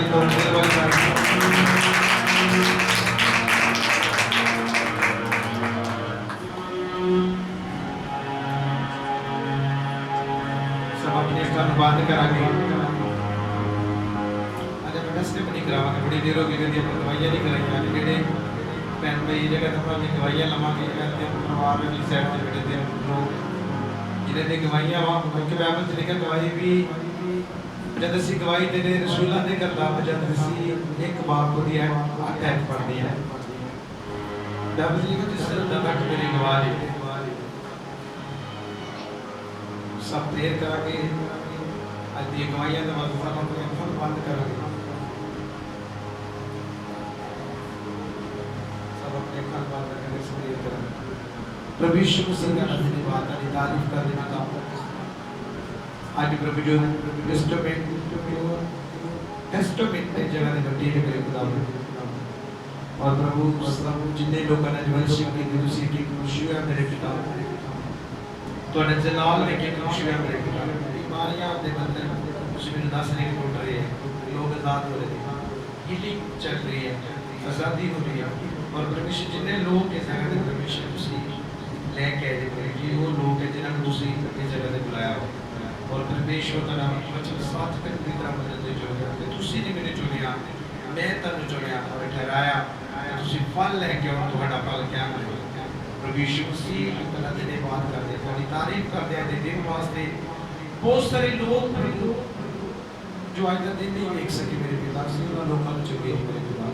ताली दो दिल वाली ताली। सब अपनी अखां बंद करांगे। अज मैं टेस्ट नहीं करावांगे, बड़ी देर हो गई कदी अपनी दवाइयां नहीं कराइयां। जेडे भैन भाई जगह तो अपनी दवाइयां लवांगे परिवार वाली साइड से बेटे दिन लोग जिन्हें दी गवाइयां वा क्योंकि बाइबल च लिखा गवाही भी जब असी गवाही देने रसूलां दे करदा जब असी एक बाप दी अटैक पढ़दी है बाइबल च लिखा जिस तक मेरी गवाह है। सब प्रेयर करांगे अज दी गवाहियां दा मतलब अपनी अखां बंद करांगे। सब अपनी अखां बंद करके प्रेयर करांगे। प्रभु यीशु मसीह का धन्यवाद की तारीफ कर देना था। आज प्रभु जो टेस्टामेंट में जगह ने डेट करे खुदा और प्रभु जिन्ने लोगों ने वर्शिप की तुसी की खुशी है मेरे पिता तोड़े जलाल में की खुशी है मेरे पिता। बीमारियां दे बंधन तुसी मेरे दस नहीं टूट रहे हैं, लोग आजाद हो रहे हैं, हीलिंग चल रही है, आजादी हो रही है और परमेश्वर जिन्ने लोग इस जगह पे परमेश्वर तुसी लेके आए कि वो लोग है जिन्होंने दूसरी अपनी जगह पे बुलाया हो और परमेश्वर का नाम वचन साथ कर की तरह बदलते चुने कि तुसी ने मैंने चुनिया मैं तन्नू चुनिया और ठहराया तुसी फल लेके और तुम्हारा फल क्या मिले। प्रभु यीशु मसीह अल्लाह धन्यवाद करते तुम्हारी तारीफ करते हैं दिन वास्ते। बहुत सारे लोग जो आज का दिन नहीं देख सके मेरे पिता से उन लोगों को चुके मेरे पिता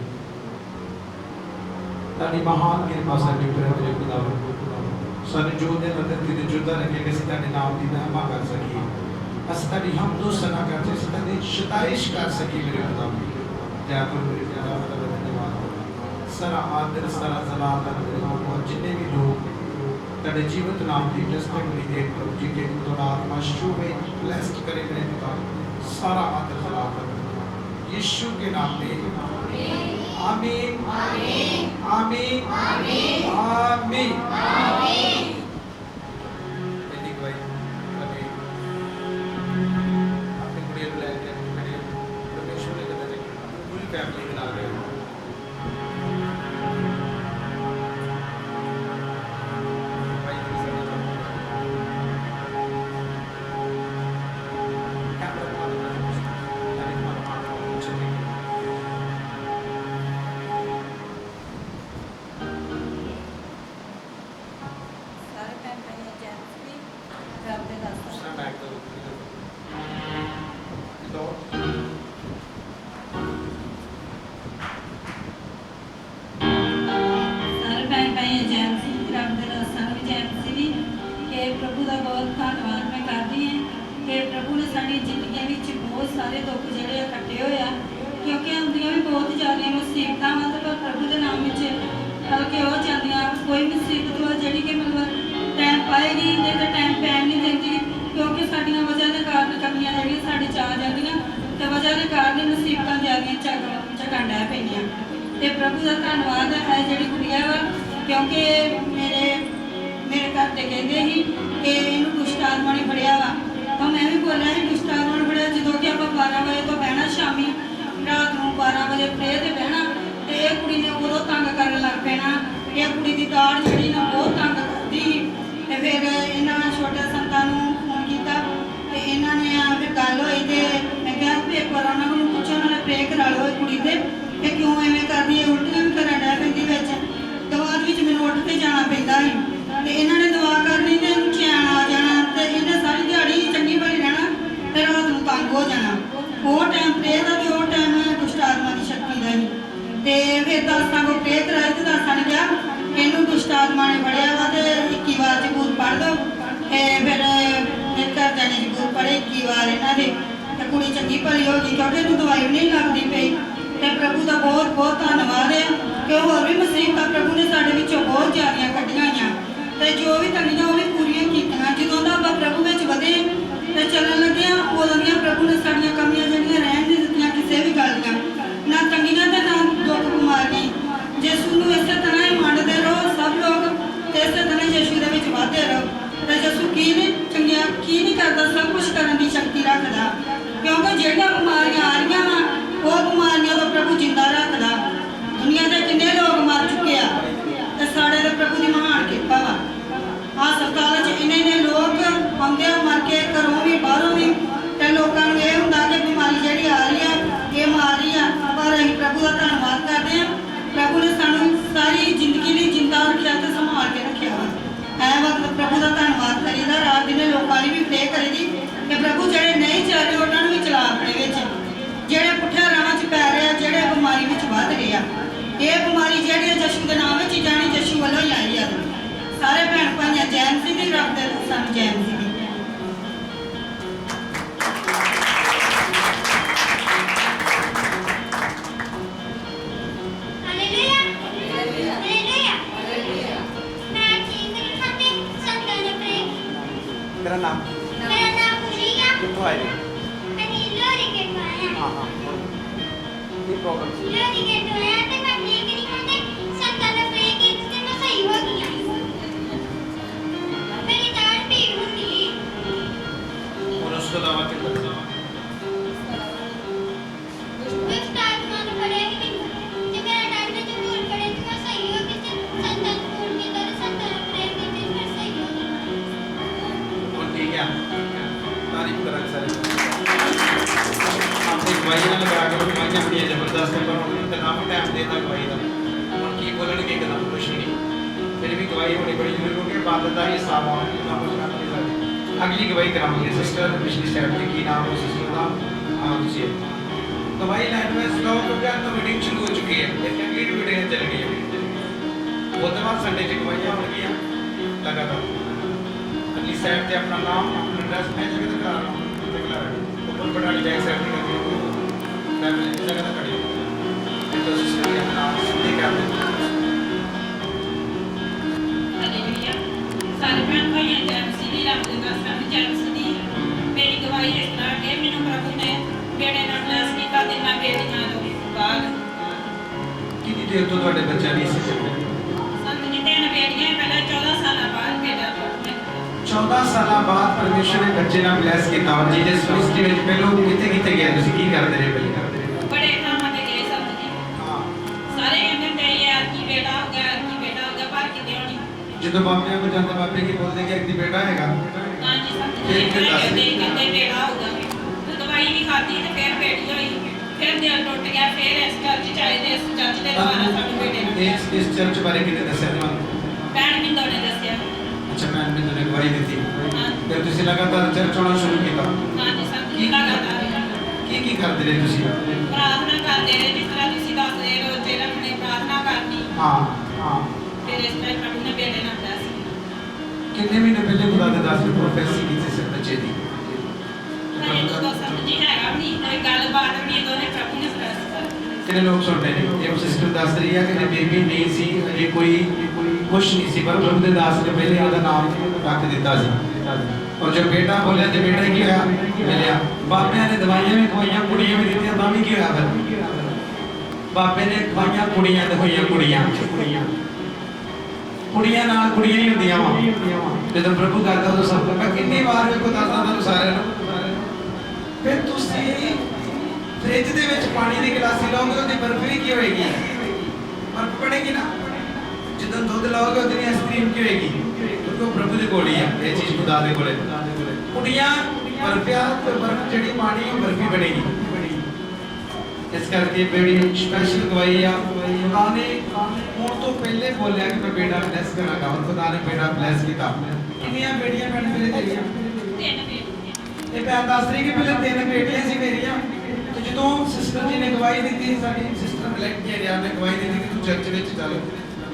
तारी महान कृपा से मेरे पिता सारे जो ने मदद की जुदा रखे कि सीधा नाम दी महिमा कर सकी अस्ता भी हम दो सना करते सीधा दी शताइश कर सकी मेरे खुदा दया करो मेरे पिता धन्यवाद सारा आदर सारा जलाल और जितने भी लोग तेरे जीवित नाम की टेस्टमनी दे प्रभु जी के द्वारा आत्मा शुभ में ब्लेस्ड करे मेरे पिता सारा आदर जलाल यीशु के नाम में आमीन आमीन आमीन आमीन आमीन आमीन। वेरी गुड अभी आपने पूरी प्लान किया मेरे परमेश्वर ने कहते हैं पूरी फैमिली बना रहे हो प्रभु का बहुत धन्यवाद मैं करती हैं कि प्रभु ने साड़ी जिंदगी में बहुत सारे दुख जोड़े इकट्ठे होया क्योंकि आंदियां भी बहुत ज़्यादा मुसीबत मतलब पर प्रभु के नाम में कि वो चाहदियाँ कोई मुसीबत हो जी कि मतलब टाइम पाएगी नहीं तो टाइम पैन नहीं देती क्योंकि साड़ियाँ वजह के कारण कमियां जी साढ़े चाह जादियाँ तो वजह के कारण मुसीबत ज़्यादा झकन लै पैंदियां तो प्रभु का धन्यवाद है जी कुड़िया वा क्योंकि मेरे घर से कहते ही कि इनू दुष्ट आत्मा ने फड़िया वा तो मैं भी बोलिया ही दुष्ट आत्मा ने फड़िया जो कि आप 12 बजे तो बहना शामी रात को 12 बजे प्रेयर से बहना तो यह कुड़ी ने उदों तंग कर लग पैना। यह कुड़ी की दाड़ जी ना बहुत तंग करती तो फिर इन्होंने छोटे संतां फोन किया तो इन्होंने फिर गल हुई तो मैं क्या एक बार उन्होंने पूछा उन्होंने प्रे करा लो कुड़ी से कि क्यों इवें करती है उल्टियां भी करन डै पैंदी दवाद में मैंने उठ के जाना पैंदा ही तो इन्होंने दवा करनी तो चैन आ जाना तो इन्हें सारी दिहाड़ी चंगी भली रहना तो रात को तंग हो जाना वो टाइम प्रे का तो वो टाइम दुष्ट आत्मा की शक्ति का ही तो फिर दासा को प्रे कराई तो दासा ने कहा इनू दुष्ट आत्मा ने फड़िया वा तो 21 बार जबूत पढ़ दो फिर घर जाने जबूत पढ़े 21 बार इन्होंने तो कुड़ी चंगी भली होगी क्योंकि इनू दवाई नहीं लगती पई तो प्रभु का बहुत बहुत धन्यवाद है कि होर भी मुसीबत प्रभु ने साढ़े विचों बहुत ज़्यादा कढ़िया तो जो भी तंगियां वो भी पूरियां कीतियां जो ਆਪਾਂ प्रभु में ਵਧੇ तो चलन लगे उदों प्रभु ने साड़ियां कमियां जड़ियां रहन नहीं दित्तियां किसी भी गल दियां ना तंगियां ते ना दुख बीमारी यीशु नूं इस तरह ही मंडते रहो सब लोग तो इस तरह यीशु दे विच वधदे रहो तो यीशु की नहीं करता सब कुछ करने की शक्ति रखता क्योंकि जिहड़ियां बीमारियां आ रही वा वो हाँ हाँ ਕੀ ਪ੍ਰੋਬਲਮ ਸੀ और उसको दवा के करना और ठीक है तारीफ करा सारे आपने दवाइयां लगा के दवाइयां बड़ी जबरदस्त है पर उन्होंने नाम टाइम देता दवाई का और की बोलन के कदम कुछ नहीं फिर भी दवाई होनी बड़ी जरूरी क्योंकि बात का हिसाब अगली दवाई कराएंगे सिस्टर पिछली स्टेप में की नाम है सिस्टर का जी दवाई लाइन में स्टॉक हो गया तो मीटिंग शुरू हो चुकी है एक कंप्लीट मीटिंग चल रही है वो तो बाद संडे की दवाइयां हो गई लगातार अगली साइड पे अपना नाम अपना एड्रेस मैं जगह दिखा रहा हूं दिखला रहा हूं ऊपर बढ़ानी बैक साइड में करती हूं मैं जगह तक खड़ी हूं तो सिस्टर का नाम सीधे कर दें हालेलुया सारे भैन भाइयों जय मसीह दी रब दे दासां जय मसीह दी मेरी गवाही इस तरह कि मैनू प्रभु ने बेड़े नाल ब्लेस कीता ते मैं बेड़ियां तो बाद कितनी देर तो ਤੁਹਾਡੇ ਬੱਚਾ ਨਹੀਂ ਸੀ संत जी तीन बेड़ियां पहले 14 साल बाद बेटा 14 ਸਾਲਾਂ ਬਾਅਦ ਪਰਮੇਸ਼ਰ ਨੇ ਬੱਚੇ ਨਾਲ ਬਲੈਸ ਕੀਤਾ ਔਰ ਜੀਸਸ ਮਿਨਿਸਟਰੀ ਵਿੱਚ ਪਹਿਲੋਂ ਕਿੱਥੇ ਗਏ ਤੁਸੀਂ ਕੀ ਕਰਦੇ ਰਹੇ ਪਹਿਲੇ बड़े कामां ते गए संत जी ਹਾਂ सारे कहते थे यार की बेटा हो गया पर किते होनी ਜਦੋਂ ਬਾਪਿਆਂ ਕੋਲ ਜਾਂਦੇ ਬਾਪੇ ਕੀ ਬੋਲਦੇ ਕਿ ਇੱਕ ਦੀ ਬੇਟਾ ਹੈਗਾ हां जी संत जी कहते बेटा होगा तो दवाई भी खाती ते फिर बेटी हुई फिर दिल टूट गया फिर इस चर्च च आए ते इस चर्च दे द्वारा साडू बेटे ने ਇਸ ਚਰਚ ਬਾਰੇ ਕਿਹਨੇ ਦੱਸਿਆ ਤੁਹਾਨੂੰ भैन मिंदो ने दस्या ਅੱਛਾ ਮੈਂ ਨੇ ਗਵਾਹੀ ਦਿੱਤੀ हां ਫਿਰ ਤੁਸੀਂ ਲਗਾਤਾਰ ਚਰਚ ਆਉਣਾ ਸ਼ੁਰੂ ਕੀਤਾ हां जी संत जी लगातार ਕੀ ਕਰਦੇ ਰਹੇ ਤੁਸੀਂ प्रार्थना करते रहे जिस तरह तुसी दसदे रोजे रखने प्रार्थना करनी ਹਾਂ ਹਾਂ फिर इस टाइम प्रभु ने बेटे नाल दस ਕਿੰਨੇ ਮਹੀਨੇ ਪਹਿਲੇ ਖੁਦਾ ਦੇ ਦਾਸ ਨੇ ਪ੍ਰੋਫੈਸੀ ਕੀਤੀ ਸੀ ਬੱਚੇ ਦੀ हजे तो संत जी हैगा भी नहीं कोई गलबात भी नहीं दोने प्रभु ने दस ਕਿੰਨੇ ਲੋਕ ਸੁਣਦੇ ਨੇ ਇਹ ਸਿਸਟਰ ਦੱਸ ਰਹੀ ਹੈ ਕਿ ਬੇਬੀ ਨਹੀਂ ਸੀ ਅਜੇ ਕੋਈ ਕੁਛ ਨਹੀਂ ਸੀ ਪਰ ਪ੍ਰਭੂ ਦੇ ਦਾਸ ਨੇ ਪਹਿਲੇ ਉਹਦਾ ਨਾਮ ਰੱਖ ਦਿੱਤਾ ਸੀ ਔਰ ਜਦ ਬੇਟਾ ਬੋਲਿਆ ਤੇ ਬੇਟਾ ਕੀ ਹੋਇਆ ਮਿਲਿਆ ਬਾਪਿਆਂ ਨੇ ਦਵਾਈਆਂ ਵੀ ਖਵਾਈਆਂ ਕੁੜੀਆਂ ਵੀ ਦਿੱਤੀਆਂ ਤਾਂ ਵੀ ਕੀ ਹੋਇਆ ਫਿਰ ਬਾਪੇ ਨੇ ਖਵਾਈਆਂ ਕੁੜੀਆਂ ਤੇ ਹੋਈਆਂ ਕੁੜੀਆਂ ਕੁੜੀਆਂ ਨਾਲ ਕੁੜੀਆਂ ਹੀ ਹੁੰਦੀਆਂ ਵਾ ਜਦੋਂ ਪ੍ਰਭੂ ਕਰਦਾ ਉਦੋਂ ਸਭ ਮੈਂ ਕਿੰਨੀ ਵਾਰ ਵੇਖੋ ਦੱਸਦਾ ਤੁਹਾਨੂੰ ਸਾਰਿਆਂ ਨੂੰ ਫਿਰ ਤੁਸੀਂ ਫ੍ਰਿਜ ਦੇ ਵਿੱਚ ਪਾਣੀ ਦੀ ਗਲਾਸੀ ਲਾਓਗੇ ਉਹਦੀ ਬਰਫ਼ ਵੀ ਕੀ ਹੋਏਗੀ ਬਰਫ਼ ਬਣੇਗੀ ਨਾ ਜਦੋਂ ਦੁੱਧ ਲਾਓਗੇ ਉਹਦੀ ਆਈਸਕ੍ਰੀਮ ਕੀ ਹੋਏਗੀ ਕਿਉਂਕਿ ਉਹ ਪ੍ਰਭੂ ਦੇ ਕੋਲ ਹੀ ਆ ਇਹ ਚੀਜ਼ ਖੁਦਾ ਦੇ ਕੋਲ ਹੈ ਕੁੜੀਆਂ ਬਰਫ਼ਿਆ ਤੇ ਬਰਫ਼ ਜਿਹੜੀ ਪਾਣੀ ਉਹ ਬਰਫ਼ੀ ਬਣੇਗੀ ਇਸ ਕਰਕੇ ਬੜੀ ਸਪੈਸ਼ਲ ਗਵਾਹੀ ਆ ਖੁਦਾ ਨੇ ਹੁਣ ਤੋਂ ਪਹਿਲੇ ਬੋਲਿਆ ਕਿ ਮੈਂ ਬੇਟਾ ਬਲੈਸ ਕਰਾਂਗਾ ਔਰ ਖੁਦਾ ਨੇ ਬੇਟਾ ਬਲੈਸ ਕੀਤਾ ਕਿੰਨੀਆਂ ਬੇਟੀਆਂ ਭੈਣ ਮੇਰੇ ਤੇਰੀਆਂ तीन बेटे ਇਹ ਭੈਣ ਦੱਸ ਰਹੀ ਕਿ ਪਹਿਲੇ 3 ਬੇਟੀਆਂ ਸੀ ਮੇਰੀਆਂ ਤੇ ਜਦੋਂ ਸਿਸਟਰ ਜੀ ਨੇ ਗਵਾਹੀ ਦਿੱਤੀ ਸਾਡੀ ਸਿਸਟਰ ਬਲੈਕ ਜੀ ਨੇ ਗਵਾਹੀ ਦਿੱਤੀ ਕਿ ਤੂੰ ਚਰਚ ਵਿੱਚ ਚੱਲ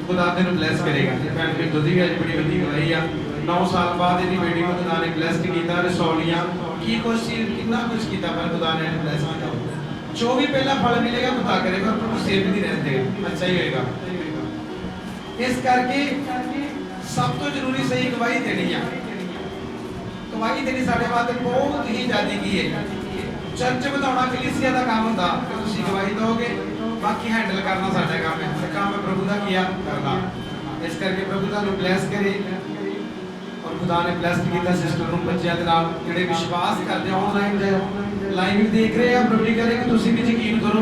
ਖੁਦਾ ਤੈਨੂੰ ਬਲੈਸ ਕਰੇਗਾ ਤੇ ਭੈਣ ਮੇਰੀ ਦੋਦੀ ਵੀ ਅੱਜ ਬੜੀ ਵੱਡੀ ਗਵਾਹੀ ਆ 9 ਸਾਲ ਬਾਅਦ ਇਹਦੀ ਬੇਟੀ ਨੂੰ ਖੁਦਾ ਨੇ ਬਲੈਸ ਕੀਤਾ ਰਸੌਲੀਆਂ ਕੀ ਕੁਛ ਸੀ ਕਿੰਨਾ ਕੁਛ ਕੀਤਾ ਪਰ ਖੁਦਾ ਨੇ ਬਲੈਸ ਕੀਤਾ ਜੋ ਵੀ ਪਹਿਲਾ ਫਲ ਮਿਲੇਗਾ ਖੁਦਾ ਕਰੇਗਾ ਪਰ ਪ੍ਰਭੂ ਸੇਵ ਨਹੀਂ ਰਹਿੰਦੇ ਅੱਛਾ ਹੀ ਹੋਏਗਾ ਇਸ ਕਰਕੇ ਸਭ ਤੋਂ ਜ਼ਰੂਰੀ ਸਹੀ ਗਵਾਹੀ ਦੇਣੀ ਆ ਗਵਾਹੀ ਦੇਣੀ ਸਾਡੇ ਵਾਸਤੇ ਬਹੁਤ ਹੀ ਜ਼ਿਆਦਾ ਕੀ ਹੈ ਚਰਚ ਵਧਾਉਣਾ ਕਲੀਸਿਆ ਦਾ ਕੰਮ ਹੁੰਦਾ ਕਿ ਤੁਸੀਂ ਗਵਾਹੀ ਦਿਓਗੇ ਬਾਕੀ ਹੈਂਡਲ ਕਰਨਾ ਸਾਡਾ ਕੰਮ ਹੈ ਤੇ ਕੰਮ ਹੈ ਪ੍ਰਭੂ ਦਾ ਕੀਆ ਕਰਨਾ ਇਸ ਕਰਕੇ ਪ੍ਰਭੂ ਤੁਹਾਨੂੰ ਬਲੈਸ ਕਰੇ ਔਰ ਖੁਦਾ ਨੇ ਬਲੈਸ ਕੀਤਾ ਸਿਸਟਰ ਨੂੰ ਬੱਚਿਆਂ ਦੇ ਨਾਲ ਜਿਹੜੇ ਵਿਸ਼ਵਾਸ ਕਰਦੇ ਆਨਲਾਈਨ ਲਾਈਵ ਵੀ ਦੇਖ ਰਹੇ ਆ ਪ੍ਰਭੂ ਨੇ ਕਰੇ ਕਿ ਤੁਸੀਂ ਵੀ ਯਕੀਨ ਕਰੋ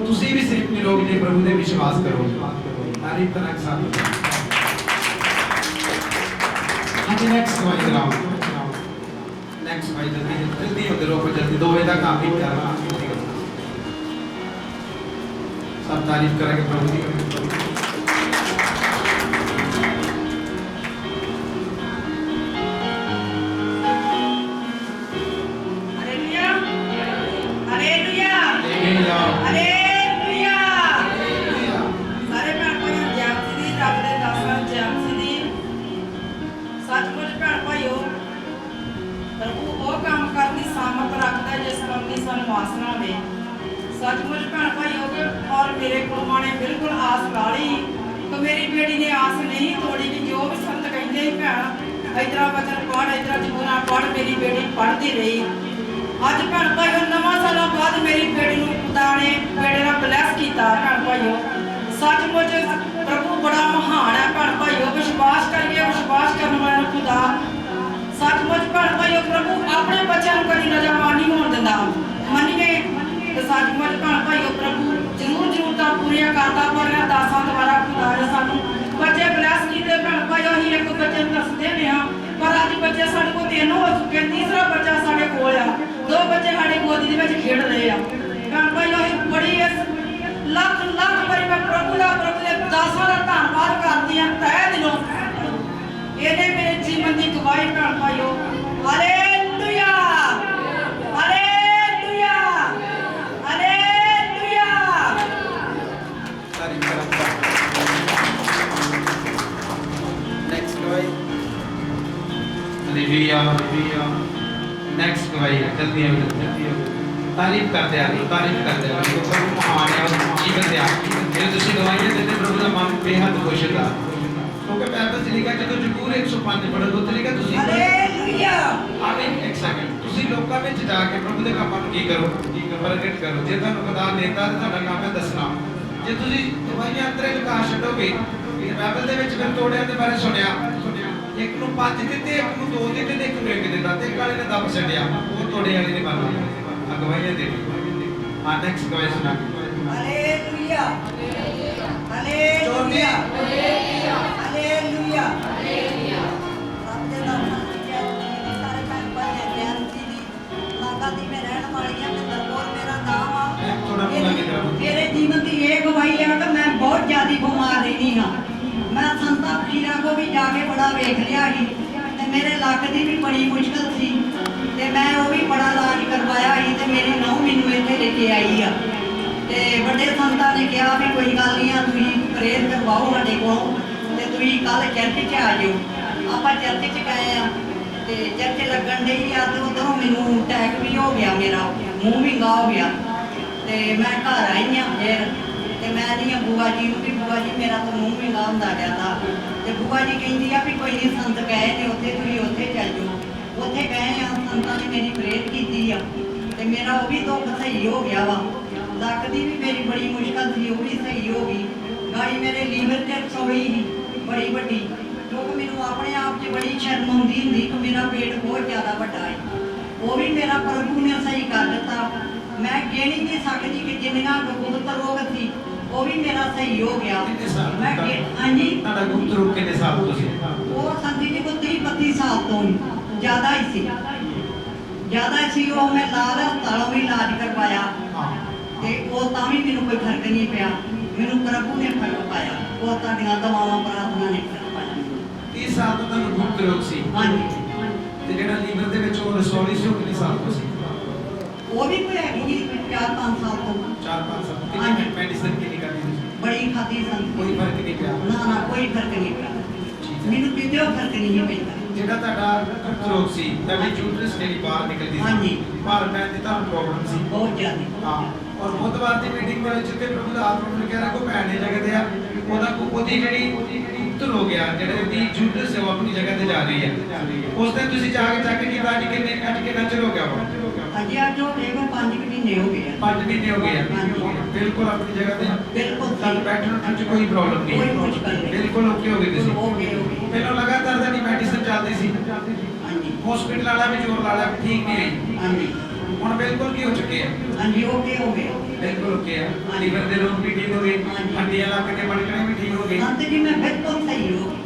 ਤੁਸੀਂ ਵੀ ਸੇਵ ਮਿਲੋਗੇ ਜੇ ਪ੍ਰਭੂ ਦੇ ਵਿਸ਼ਵਾਸ ਕਰੋ ਤਾਰੀਫ ਕਰਾਂ ਸਾਥ ਹਾਂਜੀ ਨੈਕਸਟ ਗਵਾਹੀ ਦਿਲਾਓ नेक्स्ट भाई जल्दी हो रहो जल्दी 2 बजे तक काम ही करना सब तारीफ करेंगे प्रभु की हालेलुया हालेलुया हालेलुया हालेलुया सारे भैन भाइयों जय मसीह दी रब दे दासां जय मसीह दी सचमुच भैन भाइयों प्रभु वो काम करनी सामर्थ रखता है जिस काम की सानू आस ना होवे सचमुच भैन भाइयों और मेरे गुरुओं ने बिल्कुल आस ला ली तो मेरी बेटी ने आस नहीं तोड़ी कि जो भी संत कहते ही भैन इधर वचन पढ़ इधर जबूरा पढ़ मेरी बेटी पढ़ती रही अज भैन भाइयों 9 साल बाद ਬਹੁਤ ਮੇਰੀ ਬੇਟੀ ਨੂੰ ਖੁਦਾ ਨੇ ਬੇੜੇ ਨਾਲ ਬਲੈਸ ਕੀਤਾ ਭੈਣ ਭਾਈਓ। ਸੱਚਮੁੱਚ ਪ੍ਰਭੂ ਬੜਾ ਮਹਾਨ ਹੈ ਭੈਣ ਭਾਈਓ। ਵਿਸ਼ਵਾਸ ਕਰੀਏ, ਵਿਸ਼ਵਾਸ ਕਰਨ ਵਾਲਿਆਂ ਨੂੰ ਖੁਦਾ ਸੱਚਮੁੱਚ ਭੈਣ ਭਾਈਓ ਪ੍ਰਭੂ ਆਪਣੇ ਬੱਚਿਆਂ ਨੂੰ ਕਦੀ ਨਜ਼ਰਮਾਨ ਨਹੀਂ ਹੋਣ ਦਿੰਦਾ। ਮੰਨੀਏ ਤੇ ਸੱਚਮੁੱਚ ਭੈਣ ਭਾਈਓ ਪ੍ਰਭੂ ਜ਼ਰੂਰ ਜ਼ਰੂਰਤਾਂ ਪੂਰੀਆਂ ਕਰਦਾ। ਪਰ ਅਰਦਾਸਾਂ ਦੁਆਰਾ ਖੁਦਾ ਨੇ ਸਾਨੂੰ ਬੱਚੇ ਬਲੈਸ ਕੀਤੇ ਭੈਣ ਭਾਈਓ। ਅਸੀਂ ਇੱਕ ਬੱਚੇ ਨੂੰ ਦੱਸਦੇ ਨੇ ਹਾਂ, ਪਰ ਅੱਜ ਬੱਚੇ ਸਾਡੇ ਕੋਲ 3 ਹੋ ਚੁੱਕੇ, ਤੀਸਰਾ ਬੱਚਾ ਸਾਡੇ ਕੋਲ ਆ। 2 ਬੱਚੇ ਸਾਡੇ ਗੋਦੀ ਦੇ ਵਿੱਚ ਖੇਡ ਰਹੇ ਆ ਭੈਣ ਭਾਈਓ। ਅਸੀਂ ਬੜੀ ਲੱਖ ਲੱਖ ਵਾਰੀ ਮੈਂ ਪ੍ਰਭੂ ਦੇ ਦਾਸਾਂ ਦਾ ਧੰਨਵਾਦ ਕਰਦੀ ਹਾਂ ਤਹਿ ਦਿਲੋਂ। ਇਹਨੇ ਮੇਰੇ ਜੀਵਨ ਦੀ ਗਵਾਹੀ ਭੈਣ ਭਾਈਓ। Hallelujah, hallelujah, hallelujah. नेक्स्ट गवाही हालेलुया हालेलुया। नेक्स्ट गवाही जल्दी आओ जल्दी आओ। तारीफ करते हैं, तारीफ करते हैं तो प्रभु महान है और जीवन दे ये ਤੁਸੀਂ ਗਵਾਹੀਆਂ ਦਿੰਦੇ ਪ੍ਰਭੂ ਦਾ ਮਨ ਬੇਹੱਦ ਖੁਸ਼ ਹੁੰਦਾ। ਕਿਉਂਕਿ ਬਾਈਬਲ ਚ ਲਿਖਿਆ ਜਦੋਂ ਜ਼ਬੂਰ 105 ਪੜ੍ਹੋ ਉੱਥੇ ਲਿਖਿਆ ਤੁਸੀਂ ਹਾਲੇਲੂਇਆ। ਆਮੀਨ। ਇੱਕ ਸੈਕਿੰਡ, ਤੁਸੀਂ ਲੋਕਾਂ ਵਿੱਚ ਜਾ ਕੇ ਪ੍ਰਭੂ ਦੇ ਕੰਮਾਂ ਨੂੰ ਕੀ ਕਰੋ, ਪ੍ਰਗਟ ਕਰੋ। ਜੇ ਤੁਹਾਨੂੰ ਖੁਦਾ ਦੇਤਾ ਤਾਂ ਤੁਹਾਡਾ ਕੰਮ ਹੈ ਦੱਸਣਾ। ਜੇ ਤੁਸੀਂ ਗਵਾਹੀਆਂ ਅੰਦਰੇ ਲੁਕਾ ਛੱਡੋਗੇ, ਬਾਈਬਲ ਦੇ ਵਿੱਚ ਫਿਰ ਤੋੜਿਆਂ ਦੇ ਬਾਰੇ ਸੁਣਿਆ, ਇੱਕ ਨੂੰ 5 ਦਿੱਤੇ, ਇੱਕ ਨੂੰ 2 ਦਿੱਤੇ ਤੇ ਇੱਕ ਨੂੰ 1 ਦਿੱਤਾ ਤੇ ਇੱਕ ਵਾਲੇ ਨੇ ਦੱਬ ਛੱਡਿਆ, ਉਹ ਤੋੜੇ ਵਾਲੇ ਨੇ ਮੰਨਣਾ। ਗਵਾਹੀਆਂ ਦੇ ਹਾਂ। ਨੈਕਸਟ ਗਵਾਹੀ ਸੁਣਾ। Hallelujah, hallelujah, hallelujah. ਰੱਬ ਦੇ ਨਾਮ ਨਾਲ ਸਾਰੇ ਭੈਣ ਭਾਈਆਂ ਬੇਨਤੀ ਦੀ ਲਾਗਾ ਦੀ ਮੈਂ ਰਹਿਣ ਵਾਲੀ ਹਾਂ। ਮਿੰਦਰਪੁਰ ਮੇਰਾ ਨਾਮ ਆ। ਮੇਰੇ ਜੀਵਨ ਦੀ ਇਹ ਗਵਾਹੀ ਹੈ ਕਿ ਮੈਂ ਬਹੁਤ ਜ਼ਿਆਦਾ ਬਿਮਾਰ ਰਹਿੰਦੀ ਹਾਂ। ਮੈਂ ਸੰਤਾਂ ਫਕੀਰਾਂ ਕੋ ਵੀ ਜਾ ਕੇ ਬੜਾ ਵੇਖ ਲਿਆ ਸੀ ਤੇ ਮੇਰੇ ਲੱਕ ਦੀ ਵੀ ਬੜੀ ਮੁਸ਼ਕਲ ਸੀ ਤੇ ਮੈਂ ਉਹ ਵੀ ਬੜਾ ਇਲਾਜ ਕਰਵਾਇਆ ਸੀ ਤੇ ਮੇਰੀ ਨੂੰਹ ਮੈਨੂੰ ਇੱਥੇ ਲੈ ਕੇ ਆਈ ਆ ਤੇ ਵੱਡੇ ਸੰਤਾਂ ਨੇ ਕਿਹਾ ਵੀ ਕੋਈ ਗੱਲ ਨਹੀਂ ਆ, ਤੁਸੀਂ ਪ੍ਰੇਰ ਕਰਵਾਓ ਸਾਡੇ ਕੋਲੋਂ ਤੇ ਤੁਸੀਂ ਕੱਲ ਚਰਚ 'ਚ ਆ ਜਾਓ। ਆਪਾਂ ਚਰਚ 'ਚ ਗਏ ਆ ਤੇ ਚਰਚ ਲੱਗਣ ਡਈ ਆ ਤੇ ਉਧਰੋਂ ਮੈਨੂੰ ਅਟੈਕ ਵੀ ਹੋ ਗਿਆ, ਮੇਰਾ ਮੂੰਹ ਵੀ ਗਾ ਹੋ ਗਿਆ ਤੇ ਮੈਂ ਘਰ ਆਈ ਆ ਫਿਰ ਤੇ ਮੈਂ ਨਹੀਂ ਬੂਆ ਜੀ ਨੂੰ ਵੀ ਬੂਆ ਜੀ ਮੇਰਾ ਤਾਂ ਮੂੰਹ ਵੀ ਗਾ ਹੁੰਦਾ ਜਾਂਦਾ ਤੇ ਬੂਆ ਜੀ ਕਹਿੰਦੀ ਆ ਵੀ ਕੋਈ ਨਹੀਂ, ਸੰਤ ਗਏ ਨੇ ਉੱਥੇ, ਤੁਸੀਂ ਉੱਥੇ ਚੱਲ ਜਾਓ। ਉੱਥੇ ਗਏ ਆ, ਸੰਤਾਂ ਨੇ ਮੇਰੀ ਪ੍ਰੇਰ ਕੀਤੀ ਆ ਤੇ ਮੇਰਾ ਉਹ ਵੀ ਦੁੱਖ ਸਹੀ ਹੋ ਗਿਆ ਵਾ। ਲੱਕ ਦੀ ਵੀ ਮੇਰੀ ਬੜੀ ਮੁਸ਼ਕਲ ਸੀ, ਉਹ ਵੀ ਸਹੀ ਹੋ ਗਈ। ਗਾੜੀ ਮੇਰੇ ਲੀਵਰ ਤੇ ਰਸੋਈ ਸੀ ਬੜੀ ਵੱਡੀ, ਕਿਉਂਕਿ ਮੈਨੂੰ ਆਪਣੇ ਆਪ 'ਚ ਬੜੀ ਸ਼ਰਮ ਆਉਂਦੀ ਹੁੰਦੀ ਕਿ ਮੇਰਾ ਪੇਟ ਬਹੁਤ ਜ਼ਿਆਦਾ ਵੱਡਾ ਹੈ। ਉਹ ਵੀ ਮੇਰਾ ਪ੍ਰਭੂ ਨੇ ਸਹੀ ਕਰ ਦਿੱਤਾ। ਮੈਂ ਗਿਣ ਹੀ ਨਹੀਂ ਸਕਦੀ ਕਿ ਜਿੰਨੀਆਂ ਗੁਪਤ ਰੋਗ ਸੀ ਉਹ ਵੀ ਮੇਰਾ ਸਹੀ ਹੋ ਗਿਆ। ਮੈਂ ਹਾਂਜੀ ਤੁਹਾਡਾ ਗੁਪਤ ਰੋਗ ਕਿੰਨੇ ਸਾਲ ਤੋਂ ਸੀ? ਉਹ ਸੰਦੀ ਜੀ ਕੋ 30-32 ਸਾਲ ਤੋਂ ਜ਼ਿਆਦਾ ਹੀ ਸੀ, ਜ਼ਿਆਦਾ ਸੀ। ਉਹ ਮੈਂ ਲਾਲ ਹਸਪਤਾਲੋਂ ਵੀ ਇਲਾਜ ਕਰਵਾਇਆ ਤੇ ਉਹ ਤਾਂ ਵੀ ਮੈਨੂੰ ਕੋਈ ਫਰਕ ਨਹੀਂ ਪਿਆ। ਮੈਨੂੰ ਪ੍ਰਭੂ ਨੇ ਫਰਕ ਪਾਇਆ, ਉਹ ਤੁਹਾਡੀਆਂ ਦਵਾਵਾਂ ਪ੍ਰਾਰਥਨਾ ਨੇ ਫਰਕ ਪਾਇਆ। 30 ਸਾਲ ਤੋਂ ਤੁਹਾਨੂੰ ਗੁਪਤ ਰੋਗ ਸੀ? ਹਾਂਜੀ। ਤੇ ਜਿਹੜਾ ਲੀਵਰ ਦੇ ਵਿੱਚ ਉਹ ਰਸੌਲੀ ਸੀ ਉਹ ਕਿੰਨੇ ਸਾਲ ਤੋਂ ਸੀ? ਉਹ ਵੀ ਕੋਈ ਹੈਗੀ ਜੀ 4-5 ਸਾਲ ਤੋਂ। 4-5 ਸਾਲ। ਹਾਂਜੀ। ਕਿੰਨੀ ਮੈਡੀਸਿਨ ਕਿੰਨੀ ਖਾਧੀ ਤੁਸੀਂ? ਬੜੀ ਖਾਧੀ ਸਨ, ਕੋਈ ਫਰਕ ਨਹੀਂ ਪਿਆ? ਨਾ ਕੋਈ ਫਰਕ ਨਹੀਂ ਪਿਆ ਮੈਨੂੰ, ਕਿਤੇ ਉਹ ਫਰਕ ਨਹੀਂ ਪੈਂਦਾ। ਜਿਹੜਾ ਤੁਹਾਡਾ ਗੁਪਤ ਰੋਗ ਸੀ, ਤੁਹਾਡੀ ਯੂਟਰਸ ਜਿਹੜੀ ਬਾਹਰ ਨਿਕਲਦੀ ਸੀ, ਹਾਂਜੀ। ਭਾਰ ਪੈਣ ਦੀ ਤੁਹਾਨੂੰ ਪ੍ਰੋਬਲਮ ਸੀ? ਬਹੁਤ ਜ਼ਿਆਦਾ। ਹਾਂ। ਔਰ ਬੁੱਧਵਾਰ ਦੀ ਮੀਟਿੰਗ ਦੇ ਵਿੱਚ ਤੇ ਪ੍ਰਭੂ ਦਾ ਆਤਮਾ ਨੂੰ ਕਹਿ ਰਿਹਾ ਕੋ ਭੈਣ ਨੇ ਜਗ੍ਹਾ ਤੇ ਆ, ਉਹਦੀ ਜਿਹੜੀ ਗੁਪਤ ਰੋਗ ਆ, ਜਿਹੜੇ ਦੀ ਯੂਟਰਸ ਹੈ ਉਹ ਆਪਣੀ ਜਗ੍ਹਾ ਤੇ ਜਾ ਰਹੀ ਹੈ। ਉਸ ਦਿਨ ਤੁਸੀਂ ਜਾ ਕੇ ਚੈੱਕ ਕੀਤਾ ਅੱਜ ਕਿੰਨਾ ਚਿਰ ਹੋ ਗਿਆ ਵਾ? ਹਾਂਜੀ, ਅੱਜ ਉਹ ਦੇਖੋ 5 ਮਹੀਨੇ ਹੋ ਗਏ ਆ। 5 ਮਹੀਨੇ ਹੋ ਗਏ ਆ। ਹਾਂਜੀ। ਬਿਲਕੁਲ ਆਪਣੀ ਜਗ੍ਹਾ ਤੇ ਬਿਲਕੁਲ ਤੁਹਾਨੂੰ ਬੈਠਣ ਵਿੱਚ ਕੋਈ ਪ੍ਰੋਬਲਮ ਨਹੀਂ, ਕੋਈ ਮੁਸ਼ਕਲ ਨਹੀਂ, ਬਿਲਕੁਲ ਓਕੇ ਹੋ ਗਏ ਤੁਸੀਂ? ਓਕੇ ਹੋ ਗਏ। ਪਹਿਲਾਂ ਲਗਾਤਾਰ ਤੁਹਾਡੀ ਮੈਡੀਸਿਨ ਚੱਲਦੀ ਸੀ, ਹਾਂਜੀ ਹਸਪੀਟਲ ਵਾਲਾ ਵੀ ਜ਼ੋਰ ਲਾ ਲਿਆ, ਠੀਕ ਨਹੀਂ ਰਹੀ, ਹਾਂਜੀ ਹੁਣ ਬਿਲਕੁਲ ਕੀ ਹੋ ਚੁੱਕੇ ਆ? ਹਾਂਜੀ ਓਕੇ ਹੋ ਗਏ। ਬਿਲਕੁਲ ਓਕੇ ਆ। ਲੀਵਰ ਦੇ ਰੋਗ ਵੀ ਠੀਕ ਹੋ ਗਏ, ਹੱਡੀਆਂ ਲੱਕ ਦੇ ਮਣਕਣੇ ਵੀ ਠੀਕ ਹੋ ਗਏ। ਸੰਤ ਜੀ ਮੈਂ ਬਿਲਕੁਲ ਸਹੀ ਹੋ ਗਈ।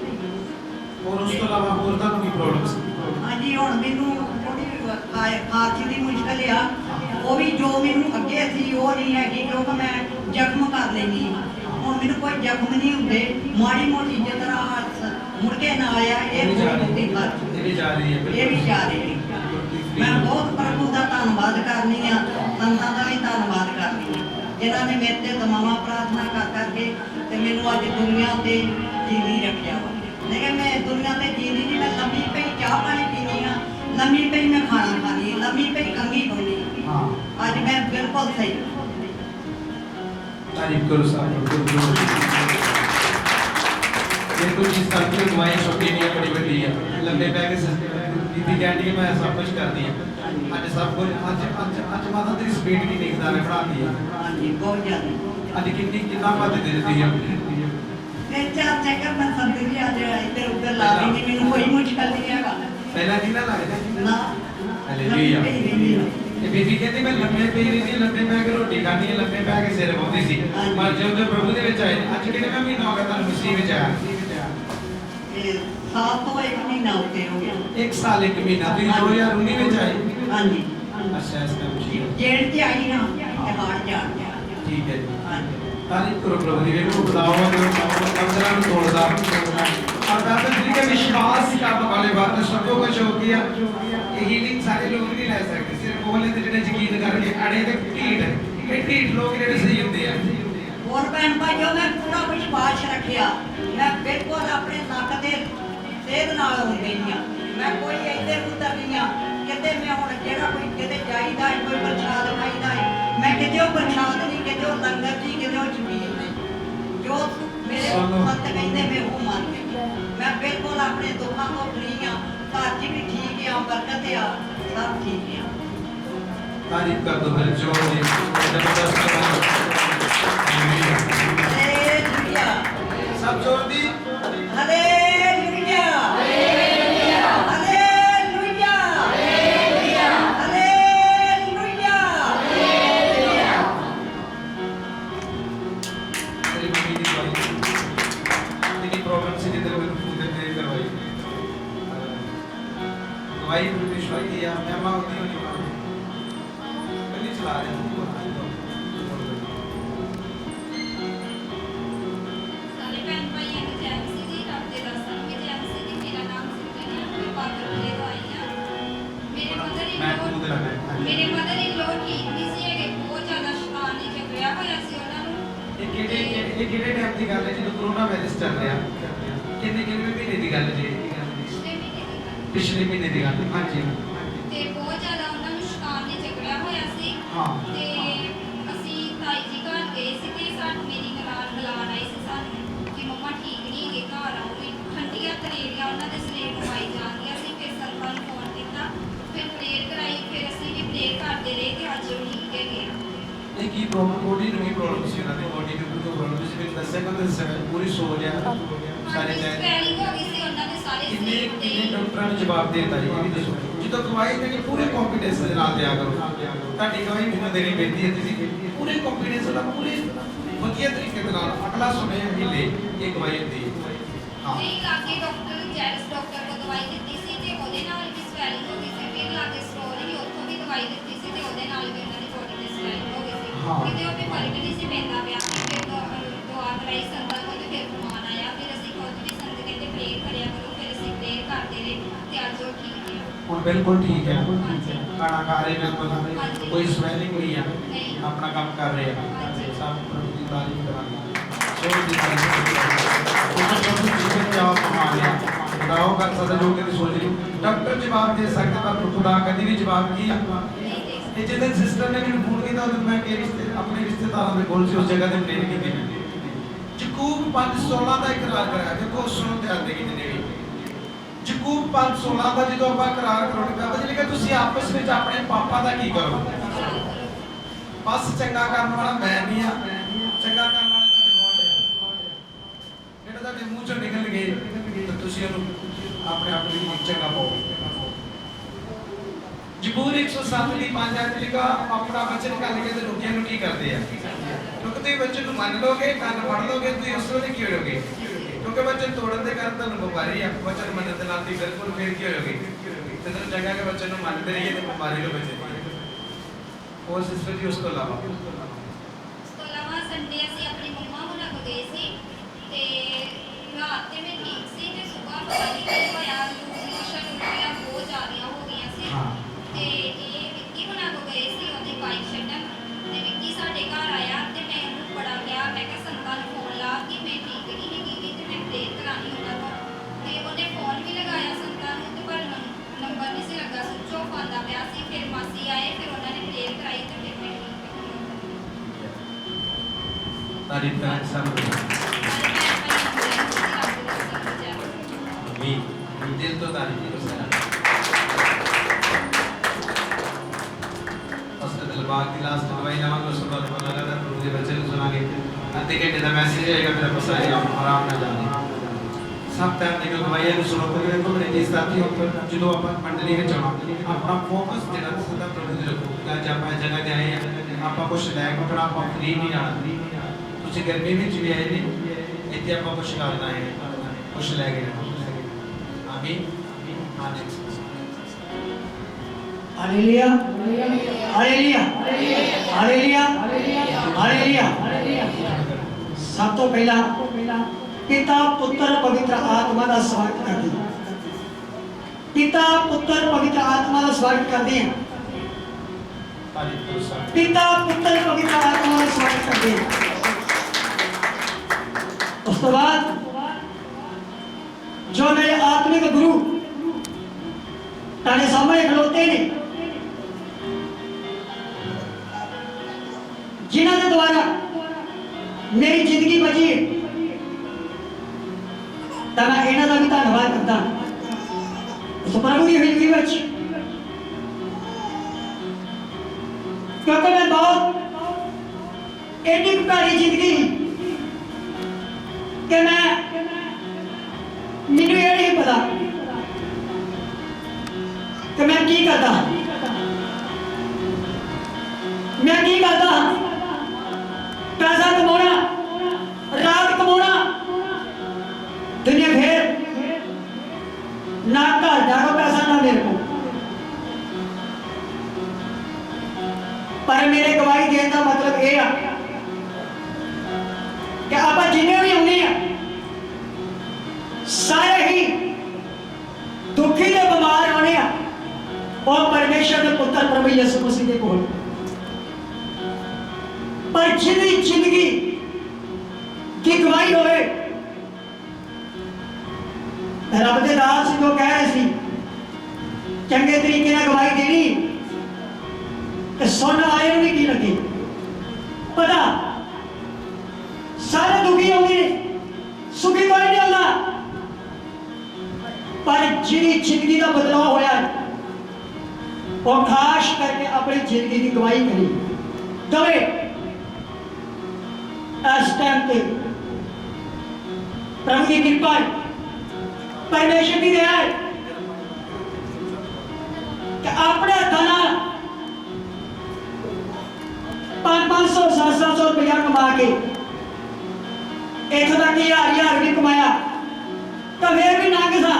ਔਰ ਉਸ ਤੋਂ ਇਲਾਵਾ ਹੋਰ ਤੁਹਾਨੂੰ ਕੀ ਪ੍ਰੋਬਲਮ ਸੀ? ਹਾਂਜੀ, ਹੁਣ ਮੈਨੂੰ ਥੋੜੀ ਖਾਂਸੀ ਦੀ ਮੁਸ਼ਕਲ ਆ, ਉਹ ਵੀ ਜੋ ਮੈਨੂੰ ਅੱਗੇ ਸੀ ਉਹ ਨਹੀਂ ਹੈਗੀ, ਕਿਉਂਕਿ ਮੈਂ ਜ਼ਖਮ ਕਰ ਲੈਂਦੀ ਹਾਂ। ਹੁਣ ਮੈਨੂੰ ਕੋਈ ਜ਼ਖਮ ਨਹੀਂ ਹੁੰਦੇ, ਮਾੜੀ ਮੋਟੀ ਜਿਸ ਤਰ੍ਹਾਂ ਮੁੜ ਕੇ ਨਾ ਆਇਆ ਇਹ ਵੀ ਜਾ ਰਹੀ ਹੈ। ਇਹ ਵੀ ਜਾ ਰਹੀ ਹੈ। ਮੈਂ ਬਹੁਤ ਪ੍ਰਭੂ ਦਾ ਧੰਨਵਾਦ ਕਰਨੀ ਆ, ਸੰਤਾਂ ਦਾ ਵੀ ਧੰਨਵਾਦ ਕਰਨੀ ਆ ਜਿਨ੍ਹਾਂ ਨੇ ਮੇਰੇ ਤੇ ਦਮਾਵਾਂ ਪ੍ਰਾਰਥਨਾ ਕਰ ਕਰਕੇ ਤੇ ਮੈਨੂੰ ਅੱਜ ਦੁਨੀਆ ਤੇ ਜੀਵੀ ਰੱਖਿਆ ਵਾ। ਲੇਕਿਨ ਮੈਂ ਦੁਨੀਆ ਤੇ ਜੀਂਦੀ ਨਹੀਂ, ਮੈਂ ਲੰਮੀ ਪਈ ਚਾਹ ਪਾਣੀ ਪੀਣੀ ਆ, ਲੰਮੀ ਪਈ ਮੈਂ ਖਾਣਾ ਖਾਣੀ, ਲੰਮੀ ਪਈ ਕੰਘੀ ਪਾਉਣੀ। ਅੱਜ ਮੈਂ ਬਿਲਕੁਲ ਸਹੀ। तारीफ करो साहब। ये तो चीज ताकि तुम्हारी छोटी नहीं है, बड़ी बड़ी है। लंबे पैकेज नीति कहती है मैं सब कुछ कर दिया। ਹਾਂਜੀ ਅੱਜ ਸਭ ਕੁਝ ਅੱਜ ਮਾਤਾ ਤੇਰੀ ਸਪੀਡ ਕੀ ਦੇਖਦਾ ਮੈਂ ਪੜਾਉਂਦੀ ਆ ਹਾਂਜੀ ਬਹੁਤ ਜ਼ਿਆਦਾ ਅੱਜ ਕਿੰਨਾ ਪਾ ਦੇ ਦਿੱਤੀ ਆ ਤੇ ਚਾਰ ਚੱਕਰ ਮੈਂ ਸੰਦੀ ਵੀ ਅੱਜ ਇੱਧਰ ਉੱਧਰ ਲਾ ਲਈ ਮੈਨੂੰ ਕੋਈ ਮੁਸ਼ਕਲ ਨਹੀਂ ਹੈਗਾ ਪਹਿਲਾਂ ਕਿੰਨਾ ਲੱਗਦਾ ਨਾ ਹਾਲੇਲੂਇਆ ਹਾਲੇਲੂਇਆ ਤੇ ਬੀਬੀ ਕਹਿੰਦੀ ਮੈਂ ਲੰਮੇ ਪਈ ਰਹੀ ਲੰਮੇ ਪੈ ਕੇ ਰੋਟੀ ਖਾਣੀ ਹੈ ਲੰਮੇ ਪੈ ਕੇ ਸਿਰ ਪਾਉਂਦੀ ਸੀ ਪਰ ਜਦੋਂ ਪ੍ਰਭੂ ਦੇ ਵਿੱਚ ਆਏ ਅੱਜ ਕਿਹੜਾ ਮਹੀਨਾ ਹੋ ਗਿਆ ਤੁਹਾਨੂੰ ਮਸੀਹ ਵਿੱਚ ਆਇਆ ਇਹ ਸਾਲ ਤੋਂ 1 ਮਹੀਨਾ ਉੱਤੇ ਹੋ ਗਿਆ 1 ਸਾਲ 1 ਮਹੀਨਾ ਤੁਸੀਂ 2019 ਵਿੱਚ ਆਏ ਹਾਂਜੀ ਅੱਛਾ ਇਸ ਟਾਈਮ ਠੀਕ ਜੇਲ੍ਹ 'ਚ ਆਈ ਨਾ ਤੇ ਹਾਰ ਜਾਣ ਠੀਕ ਹੈ ਜੀ ਹਾਂਜੀ ਤਾਰੀਫ ਕਰੋ प्रभु जी को बताओ मंदिरों में तोड़दा और दादा जी का विश्वास करने वाले बात सबको कुछ हो गया यही नहीं सारे लोग नहीं ले सकते सिर्फ बोले ते जेडे यकीन करके अड़े ते ढीठ लोग जेडे सही होंदे आ और भैन भाइयों मैं पूरा विश्वास रखिया मैं बिल्कुल अपने नक दे सेहत नाल हो गई मैं कोई इधर उधर नहीं किते मैं हुण जेड़ा कोई किते जाईदा है कोई प्रसाद खाईदा है मैं किते प्रसाद नहीं किते लंगर जी किते छबील नहीं जो मेरे संत कहंदे मैं वो मान गई मैं बिल्कुल अपने दुखों तो फ्री हां घर च भी ठीक है बरकत है सब ठीक है तारीफ कर दो फिर जोर से जबरदस्त हालेलुया सब जोर दी हालेलुया भाई विश्वास किया मैं मां होती हूं नहीं चला रहे सारे भैन भाइयों की जय मसीह जी रब दे दर्शन में जय मसीह जी मेरा नाम सुखनी है मैं पागल तो आई हां मेरे मदर इन लॉ ठीक नहीं सी है बहुत ज्यादा शैतान ने जकड़िया होया सी ਉਹਨਾਂ ਨੂੰ ਇਹ ਕਿਹੜੇ ਟਾਈਮ ਦੀ ਗੱਲ ਹੈ ਜਦੋਂ ਕਰੋਨਾ ਵਾਇਰਸ ਚੱਲ ਰਿਹਾ ਕਿੰਨੇ ਮਹੀਨੇ ਦੀ ਗੱਲ ਜੀ ਪਿਛਲੇ ਮਹੀਨੇ ਦੀ ਗੱਲ ਹਾਂਜੀ ਤੇ ਬਹੁਤ ਜ਼ਿਆਦਾ ਉਹਨਾਂ ਨੂੰ ਸ਼ੈਤਾਨ ਨੇ ਜਕੜਿਆ ਹੋਇਆ ਸੀ ਹਾਂ ਤੇ ਅਸੀਂ ਤਾਈ ਜੀ ਘਰ ਗਏ ਸੀ ਤੇ ਸਾਡੀ ਮੇਰੀ ਗਲਾਨ ਆਈ ਸੀ ਸਾਨੂੰ ਕਿ ਮੰਮਾ ਠੀਕ ਨਹੀਂ ਹੈਗੇ ਘਰ ਆਓ ਵੀ ਠੰਡੀਆਂ ਤਰੇੜੀਆਂ ਉਹਨਾਂ ਦੇ ਸਰੀਰ ਨੂੰ ਆਈ ਜਾਂਦੀਆਂ ਸੀ ਫਿਰ ਸਰਪੰਚ ਨੂੰ ਫੋਨ ਕੀਤਾ ਫਿਰ ਪ੍ਰੇਅਰ ਕਰਾਈ ਫਿਰ ਅਸੀਂ ਵੀ ਪ੍ਰੇਅਰ ਕਰਦੇ ਰਹੇ ਤੇ ਅੱਜ ਉਹ ਠੀਕ ਹੈਗੇ ਆ ਇਹ ਕੀ ਪ੍ਰੋਬਲਮ ਬੋਡੀ ਨੂੰ ਕੀ ਪ੍ਰੋਬਲਮ ਸੀ ਉਹਨਾਂ ਦੀ ਬੋਡੀ ਨੂੰ ਕੋਈ ਪ੍ਰੋਬਲਮ ਸੀ ਮੈਨੂੰ ਦੱਸਿਆ ਕਿ ਦੱਸਿਆ ਪੂਰੀ ਸੋਚ ਆ ਸਾਰੇ ਚਾਹੇ ਸਵੈਲਿੰਗ ਹੋ ਗਈ ਸੀ ਉਹਨਾਂ ਦੇ ਸਾਰੇ ਸਰੀਰ ਤੇ ਕਿੰਨੇ ਡਾਕਟਰਾਂ ਨੇ ਜਵਾਬ ਦੇ ਦਿੱਤਾ ਜੀ ਇਹ ਵੀ ਦੱਸੋ ਜਦੋਂ ਗਵਾਹੀ ਦੇਣੀ ਪੂਰੇ ਕੰਫੀਡੈਂਸ ਦੇ ਨਾਲ ਦਿਆ ਕਰੋ ਤੁਹਾਡੀ ਗਵਾਹੀ ਮੈਨੂੰ ਦੇਣੀ ਪੈਂਦੀ ਹੈ ਤੁਸੀਂ ਪੂਰੇ ਕੰਫੀਡੈਂਸ ਨਾਲ ਪੂਰੇ ਵਧੀਆ ਤਰੀਕੇ ਦੇ ਨਾਲ ਅਗਲਾ ਸੁਣੇ ਹਿੱਲੇ ਇਹ ਗਵਾਹੀ ਹੁੰਦੀ ਹੈ ਹਾਂ ਨਹੀਂ ਲਾਗੇ ਡਾਕਟਰ ਜੈਰਸ ਡਾਕਟਰ ਕੋਲ ਦਵਾਈ ਦਿੱਤੀ ਸੀ ਤੇ ਉਹਦੇ ਨਾਲ ਵੀ ਸਵੈਲਿੰਗ ਹੋ ਗਈ ਸੀ ਫਿਰ ਲਾਗੇ ਸਟੋਰ ਹੀ ਉੱਥੋਂ ਵੀ ਦਵਾਈ ਦਿੱਤੀ ਸੀ ਤੇ ਉਹਦੇ ਨਾਲ ਵੀ ਉਹਨਾਂ ਦੀ ਬੋਡੀ ਤੇ ਸਵੈਲਿੰਗ ਹੋ ਗਈ ਸੀ ਕਿਤੇ ਉਹ ਵੀ ਫਰਕ ਨਹੀਂ ਸੀ ਪੈਂਦਾ ਪਿਆ ਫਿਰ ਦੁਆ ਕਰਾਈ ਸੰਤਾਂ ਕੋਲ ਤੇ ਫਿਰ ਫਰਮਾਨ ਆਇਆ ਫਿਰ ਅਸੀਂ ਖੁਦ ਵੀ ਸੰਤ ਕਹਿੰਦੇ ਪ੍ਰੇਅਰ ਕਰਿਆ ਕਰੋ ਫਿਰ ਅਸੀਂ ਪ੍ਰੇਅਰ ਕਰਦੇ ਰਹੇ ਤੇ ਅੱਜ ਉਹ ਠੀਕ ਹੈ ਹੁਣ ਬਿਲਕੁਲ ਠੀਕ ਹੈ ਖਾਣਾ ਖਾ ਰਹੇ ਬਿਲਕੁਲ ਕੋਈ ਸਵੈਲਿੰਗ ਨਹੀਂ ਆ ਆਪਣਾ ਕੰਮ ਕਰ ਰਹੇ ਆ ਸਭ ਪ੍ਰਭੂ ਦੀ ਤਾਰੀਫ ਕਰਾਂਗੇ ਸੋਚ ਦੀ ਤਾਰੀਫ ਉਹਨਾਂ ਪ੍ਰਭੂ ਜੀ ਨੇ ਜਵਾਬ ਕਮਾ ਲਿਆ ਖੁਦਾਓ ਕਰ ਸਕਦਾ ਜੋ ਕਿ ਸੋਚ ਰਹੀ ਡਾਕਟਰ ਜਵਾਬ ਦੇ ਸਕਦਾ ਪਰ ਖੁਦਾ ਕਦੀ ਵੀ ਜਵਾਬ ਕੀ ਆ ਇਹ ਜਦੋਂ ਸਿਸਟਰ ਨੇ ਮੈਨੂੰ ਫੋਨ ਕੀਤਾ ਤਾਂ ਮੈਂ ਕਿ ਆਪਣੇ ਰਿਸ਼ਤੇਦਾਰਾਂ ਦੇ ਕੋਲ ਸੀ ਉਸ ਜਗ੍ਹਾ ਤੇ ਪ੍ਰੇਰ ਕੀਤੀ ਯਕੂਬ 5:16 ਦਾ ਇਕਰਾਰ ਕਰਾਇਆ ਦੇਖੋ ਸੁਣੋ ਧਿਆਨ ਦੇ ਕਿਤੇ ਵੀ ਯਕੂਬ 5:16 ਦਾ ਜਦੋਂ ਆਪਾਂ ਇਕਰਾਰ ਕਰਾਉਣੇ ਬਾਬਾ ਜੀ ਲਿਖਿਆ ਤੁਸੀਂ ਆਪਸ ਵਿੱਚ ਆਪਣੇ ਪਾਪਾ ਦਾ ਕੀ ਕਰੋ ਬਸ ਚੰਗਾ ਕਰਨ ਵਾਲਾ ਮੈਂ ਨਹੀਂ ਆ ਚੰਗਾ ਕਰਨ ਵਾਲਾ ਤੁਹਾਡੇ ਗੋਡ ਆ ਜਿਹੜਾ ਤੁਹਾਡੇ ਮੂੰਹ ਚੋਂ ਨਿਕਲ ਗਏ ਤਾਂ ਤੁਸੀਂ ਉਹਨੂੰ ਆਪਣੇ ਆਪ ਨੂੰ ਚੰਗਾ ਪਾਓ ਜ਼ਬੂਰ 107 ਦੀ 5 ਆਇਤ ਲਿਖਾ ਆਪਣਾ ਵਚਨ ਕਰ ਕੇ ਤੇ ਲੋਕਾਂ ਨੂੰ ਕੀ ਕਰਦੇ ਆ ਕਿਉਂਕਿ ਤੁਸੀਂ ਵਚਨ ਨੂੰ ਮੰਨ ਲੋਗੇ ਕੰਨ ਫੜ ਲੋਗੇ ਤੁਸੀਂ ਉਸ ਵੇਲੇ ਕੀ ਹੋਗੇ ਕਿਉਂਕਿ ਵਚਨ ਤੋੜਨ ਦੇ ਕਾਰਨ ਤੁਹਾਨੂੰ ਬਿਮਾਰੀ ਆ ਵਚਨ ਮੰਨਣ ਦੇ ਨਾਲ ਦੀ ਬਿਲਕੁਲ ਫਿਰ ਕੀ ਹੋਗੇ ਜਦੋਂ ਜਗ੍ਹਾ ਕੇ ਵਚਨ ਨੂੰ ਮੰਨਦੇ ਰਹੀਏ ਤੇ ਬਿਮਾਰੀ ਤੋਂ ਬਚੇ और सिस्टर जी उसको अलावा संडे ਅਸੀਂ ਆਪਣੀ ਮੰਮਾ ਹੁਣਾਂ ਕੋਲ ਗਏ ਸੀ ਤੇ ਰਾਤ ਤੇ ਮੈਂ ਠੀਕ ਸੀ ਤੇ ਸਵੇਰ ਪਤਾ ਨਹੀਂ ਕੀ ਹੋਇਆ ਮੋਸ਼ਨ ਉਲਟੀਆਂ ਬਹੁਤ ਜ਼ਿਆਦੀਆਂ ਹੋ ਗਈਆਂ ਸੀ ਤੇ ਇਹ ਵਿੱਕੀ ਹੁਣਾਂ ਕੋਲ ਗਏ ਸੀ ਉਹਦੀ ਬਾਈਕ ਛੱਡਣ ਤੇ ਵਿੱਕੀ ਸਾਡੇ ਘਰ ਆਇਆ ਤੇ ਮੈਂ ਉਹਨੂੰ ਬੜਾ ਕਿਹਾ ਮੈਂ ਕਿਹਾ ਸੰਤਾਂ ਨੂੰ ਫੋਨ ਲਾ ਕਿ ਮੈਂ ਠੀਕ ਨਹੀਂ ਹੈਗੀ ਵੀ ਤੇ ਮੈਂ ਪ੍ਰੇਅਰ ਕਰਾਣੀ ਉਹਨਾਂ ਕੋਲ ਤੇ ਉਹਨੇ ਫੋਨ ਵੀ ਲਗਾਇਆ ਸੰਤਾਂ ਨੂੰ ਤੇ ਪਰ ਨੰਬਰ ਨਹੀਂ ਸੀ ਲੱਗਾ ਸੁੱਚ ਆਫ ਆਉਂਦਾ ਪਿਆ ਸੀ ਫਿਰ ਮਾਸੀ ਆਏ ਫਿਰ ਉਹਨਾਂ ਨੇ ਪ੍ਰੇਅਰ ਕਰਾਈ ਤੇ ਫਿਰ ਮੈਂ तारीफ का इंसान दिल तो तारीफ ही कर दिमाग की लास्ट दवाई लवांगे उसके बाद हम लगातार प्रभु के वचन सुनांगे आधे घंटे का मैसेज आएगा मेरा पसारे आप आराम ना जाने सब टाइम निकल दवाइयां ਨੂੰ ਸੁਣੋ ਤੇ ਦੇਖੋ ਮੇਰੇ ਸਾਥੀਓ ਜਦੋਂ ਆਪਾਂ ਮੰਡਲੀ ਵਿੱਚ ਆਉਣਾ ਆਪਣਾ ਫੋਕਸ ਜਿਹੜਾ ਸਦਾ ਪ੍ਰਭੂ ਦੇ ਰੱਖੋ ਕਿ ਅੱਜ ਆਪਾਂ ਜਗ੍ਹਾ ਤੇ ਆਏ ਆ ਆਪਾਂ ਕੁਝ ਲੈ ਕੇ ਆਪਣਾ ਆਪਾਂ ਫ੍ਰੀ ਨਹੀਂ ਆਣਾ ਤੁਸੀਂ ਗਰਮੀ ਵਿੱਚ ਵੀ ਆਏ ਨੇ ਇੱਥੇ ਆਪਾਂ ਕੁਝ ਕਰਨਾ ਹੈ ਕੁਝ ਲੈ ਕੇ ਆਮੀਨ हालेलुया हालेलुया हालेलुया हालेलुया सब तो पहला पिता पुत्र पवित्र आत्मा का स्वागत करते हैं पिता पुत्र पवित्र आत्मा का स्वागत करते हैं पिता पुत्र पवित्र आत्मा का स्वागत करते हैं उसके बाद जो मेरे आत्मिक गुरु तारे सामने खलोते ने जिन्होंने द्वारा मेरी जिंदगी बची है तो मैं इन्हों का भी धन्यवाद करता उस प्रभु की जिंदगी बच क्योंकि मैं बहुत एडी भैड़ी जिंदगी कि मैं मैनू ये नहीं पता कि मैं की करता पैसा कमाना रात कमाना दुनिया फिर ना घर जाओ पैसा ना मेरे को पर मेरे गवाही देने का मतलब ये है कि आप जिन्हें भी होंगे सारे ही दुखी के बीमार होने और परमेश्वर के पुत्र प्रभु यीशु मसीह के कोल पर जिंदगी की गवाही होवे रब के दास जो कह रहे सी चंगे तरीके से गवाही देनी तो सुनने वाले भी की लगे पता सारे दुखी होंगे सुखी कोई नहीं होगा पर जिंदगी का बदलाव होया और खास करके अपनी जिंदगी की गवाही करी दवे इस टाइम पे प्रभु की कृपा परमेश्वर की दया है कि अपने धना 500 700 रुपया कमा के इथों तक 1000 भी कमाया तो फिर भी ना किसा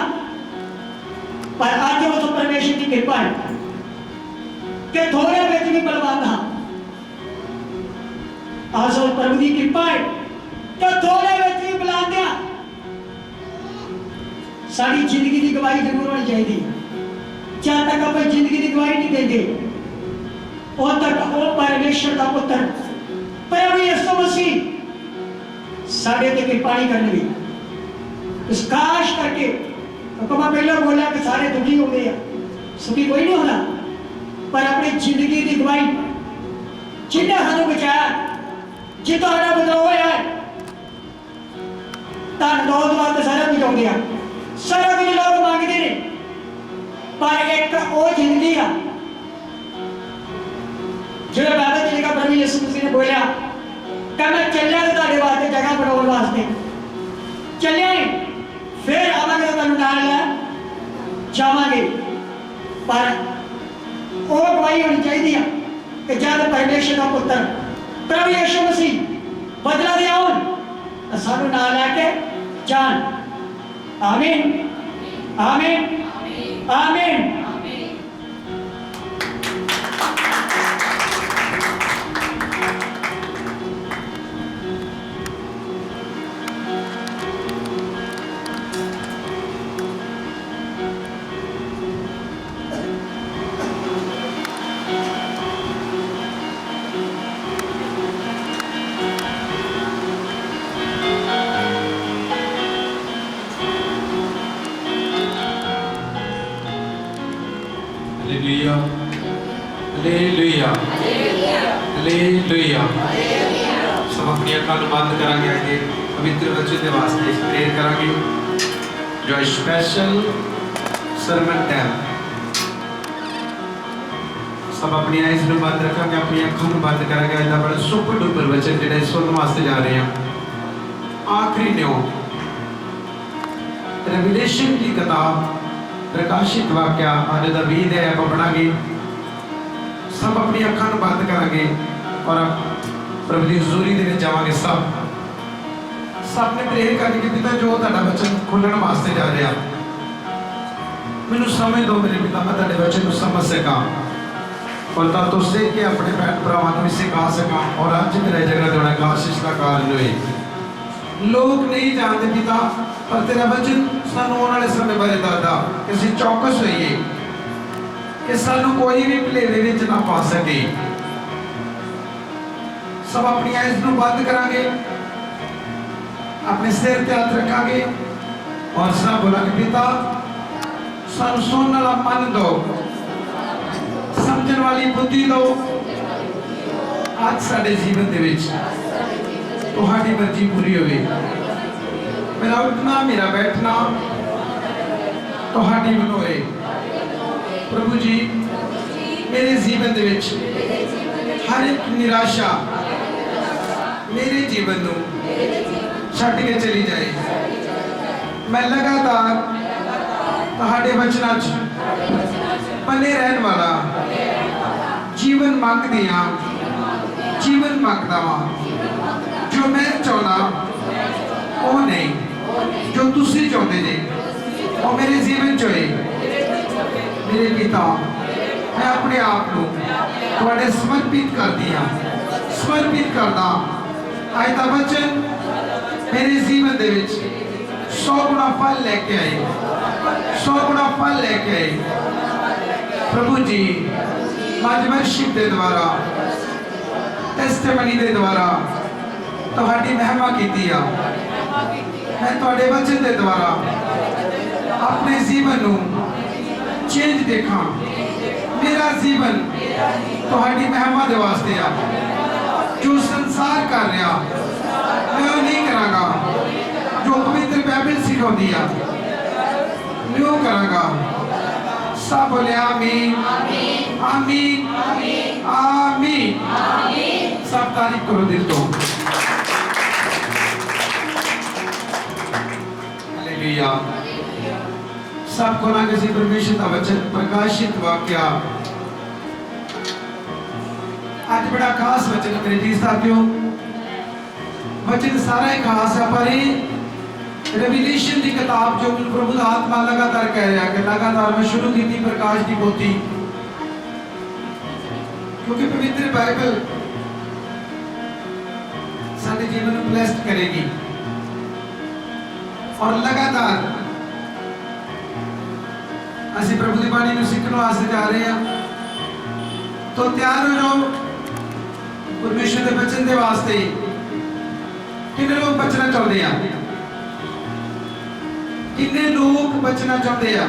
पर आज वो तो परमेश्वर की कृपा है कि थोड़े बिच भी बलवान हाँ आज वो प्रभु की कृपा है कि थोड़े बिच भी बलवान साड़ी जिंदगी की गवाही जरूर होनी चाहिए जब तक अपनी जिंदगी की गवाही नहीं देंगे उस तक वो परमेश्वर का पुत्र प्रभु यीशु मसीह साढ़े ते कृपा नहीं करने इस खास करके तो मैं पहले बोला कि सारे दुखी हो गए सुखी कोई नहीं होना पर अपनी जिंदगी की गवाही जिन्हें सानू बचाया जितना सारा बदलाव होया धन्यवाद सारा कुछ हो गया सारा कुछ लोग मांगते हैं पर एक वो जिंदगी है जो बाइबल च लिखा प्रभु यीशु मसीह ने बोला कि मैं चलिया तुम्हारे वास्ते जगह बनाने वास्ते चलिया फिर आवांगे तो तुहानू नाल लै जावांगे पर वो गवाही होनी चाहिए कि जब परमेश्वर का पुत्र प्रभु यीशु मसीह बदला दे आउन तो सानू नाल लैके जान आमीन आमीन आमीन हालेलुया हालेलुया हालेलुया सब अपनी अखां नूं बंद करांगे अजे पवित्र वचन दे वास्ते प्रेयर करांगे जो स्पेशल सरमन टाइम सब अपनी आइज ਨੂੰ ਬੰਦ ਰੱਖਾਂਗੇ, ਆਪਣੀ ਅੱਖਾਂ ਨੂੰ ਬੰਦ ਕਰਾਂਗੇ। ਇਹਦਾ ਬੜਾ ਸੁਪਰ ਡੁਪਰ ਵਚਨ ਜਿਹੜਾ ਸੁਣਨ ਵਾਸਤੇ ਜਾ ਰਹੇ ਹਾਂ। ਆਖਰੀ ਨਿਓ रेवलेशन की किताब प्रकाशित वाक्य आज का 20 है। आप पढ़ांगे, सब अपनी अखां नूं बंद करांगे और प्रभु की हज़ूरी दे विच जावांगे। सब ने प्रेयर करके पिता जो तुहाडा वचन खुलण वास्ते जा रहा, मैनूं समझ दो मेरे पिता, मैं तुहाडे वचन नूं समझ सकां और तां तो सीख के अपने भैन भरावां नूं सिखा सकां और अज मेरे जगह देना आशीष का कारण होए। लोग नहीं जानते पिता, पर तेरा वचन सानू आने वाले समय बारे दसदा कि असीं चौकस होइए कि सानू कोई भी भुलेवे विच ना पा सके। सब अपनी आइज़ नूं बंद करांगे, अपने सिर ते हाथ रखांगे और सब बोलांगे पिता सानू सुनने वाला मन दो, समझण वाली बुद्धि दो। आज साडे जीवन दे विच तुहाडी मर्जी पूरी होवे। मेरा उठना मेरा बैठना तुहाडी मनोए। प्रभु जी मेरे जीवन दे विच हर एक निराशा मेरे जीवन नूं छड्ड के चली जाए। मैं लगातार तुहाडे वचनां च बने रहन वाला जीवन मंगदी हां, जीवन मंगदा वां। जो मैं चाहना वो नहीं, जो तुसी चाहते जे वो मेरे जीवन च होए। मेरे पिता मैं अपने आप को तुहाडे समर्पित करदी हां, समर्पित करदा। आज दा वचन मेरे जीवन दे विच 100 गुना फल लेके आए, 100 गुना फल लेके आए। प्रभु जी मजमरशिप दे द्वारा, टेस्टिमनी दे द्वारा तुहाडी महिमा कीती आ। मैं तुहाडे वचन दे द्वारा अपने जीवन नूं चेंज देखा। मेरा जीवन तुहाडी महिमा दे वास्ते आ। जो संसार कर रहा मैं वो नहीं करांगा, जो पवित्र बाइबल सिखाउंदी आ मैं वो करांगा। सब बोले आमीन आमीन आमीन। सब तारीफ करो दिल तो। हालेलुया। सब को ना किसी परमेश्वर का वचन प्रकाशित वाक्य आज बड़ा खास वचन मेरे जी साथियों। वचन सारा ही खास है, पर रेवलेशन की किताब जो प्रभु का आत्मा लगातार कह रहा है कि लगातार मैं शुरू की थी प्रकाश की पोथी, क्योंकि पवित्र बाइबल सारे जीवन को ब्लेस्ड करेगी और लगातार ਅਸੀਂ प्रभु की बाणी में सीखने वास्ते जा रहे हैं। तो तैयार हो जाओ परमेश्वर के वचन के वास्ते। कितने लोग बचना चाहते हैं? कितने लोग बचना चाहते हैं?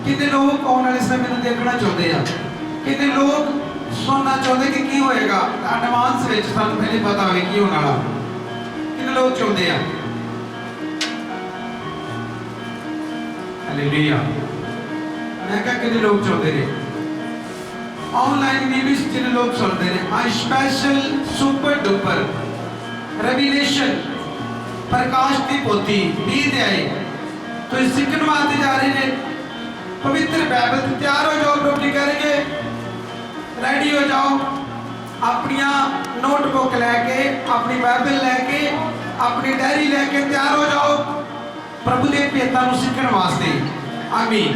कितने लोग आने वाले समय में देखना चाहते हैं? कितने लोग सुनना चाहते कि की होएगा एडवांस में सानू पहले पता होवे की होने वाला? कितने लोग चाहते हैं? हालेलुया। मैं क्या कितने लोग चाहते हैं? ऑनलाइन भी जितने लोग सुनते हैं आज स्पेशल सुपर डुपर रेवलेशन प्रकाश की पोथी 20 अध्याय तो इस सीखने वास्ते जा रहे हैं। पवित्र बाइबल तैयार हो जाओ। प्रभु जी करेंगे रेडी हो जाओ, अपनी नोटबुक लैके, अपनी बाइबल लैके, अपनी डायरी लैके तैयार हो जाओ प्रभु के भेतां नूं सीखण वास्ते। आमीन।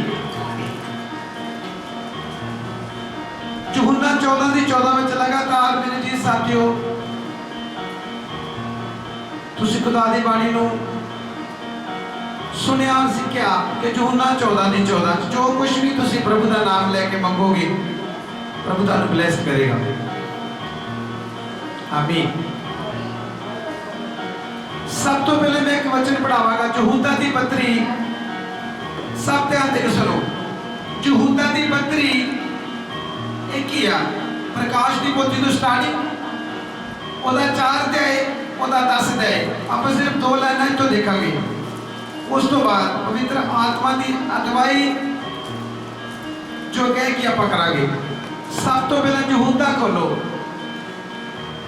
यूहन्ना 14:14 में लगातार मेरे जी साथियों तुसी खुदा दी बाणी नूं सुनिया सीखिया कि यूहन्ना 14:14 जो कुछ भी तुसी प्रभु का नाम लेके मंगोगे प्रभु तुहानूं ब्लेस करेगा। आमीन। सब तो पहले मैं एक वचन पढ़ावांगा यूहन्ना दी पत्री। सब ध्यान दे के सुनो। यूहन्ना दी पत्री एक ही है प्रकाश की पोथी तो स्टार्टिंग ओदा 4 अध्याय ओदा 10 अध्याय आप सिर्फ 2 लाइनां तो देखेंगे। उस तो बाद पवित्र आत्मा की अगवाई जो कह कि आप करांगे। सब तो पहले यहूदा खोलो।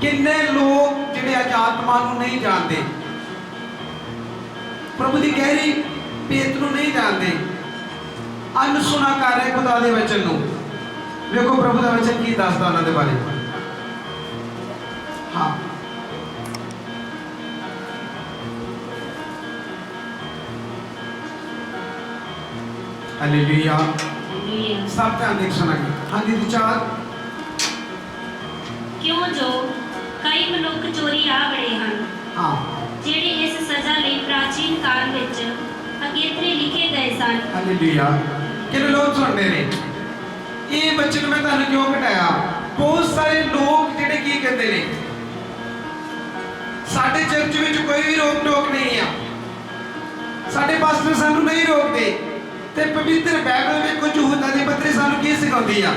किन्ने लोग जिहड़े अज आत्मा नूं नहीं जानते, प्रभु की गहरी भेत नूं नहीं जानते, अनसुना कर रहे खुदा दे वचन नूं। देखो प्रभु का वचन की दसदा उन्हां दे बारे। हाँ, हालेलुया। सब ध्यान देख सुनांगे। हाँ जी, विचार। क्यों जो कई मनुख चोरी आ बड़े हैं, हाँ, ਜਿਹੜੇ ਇਸ ਸਜ਼ਾ ਲਈ ਪ੍ਰਾਚੀਨ ਕਾਲ ਵਿੱਚ ਅਗੇਤਰੇ ਲਿਖੇ ਗਏ ਸਨ। हालेलुया। कितने लोग सुनते ने ये बच्चन मैं तुहानू क्यों घटाया? बहुत सारे लोग जिहड़े की कहते ने, साडे चर्च विच कोई भी रोक टोक नहीं है, साडे पास्टर सानू नहीं रोकते, ते पवित्र बाइबल में कुछ यहूदा दी पत्री सानू की सिखाती है।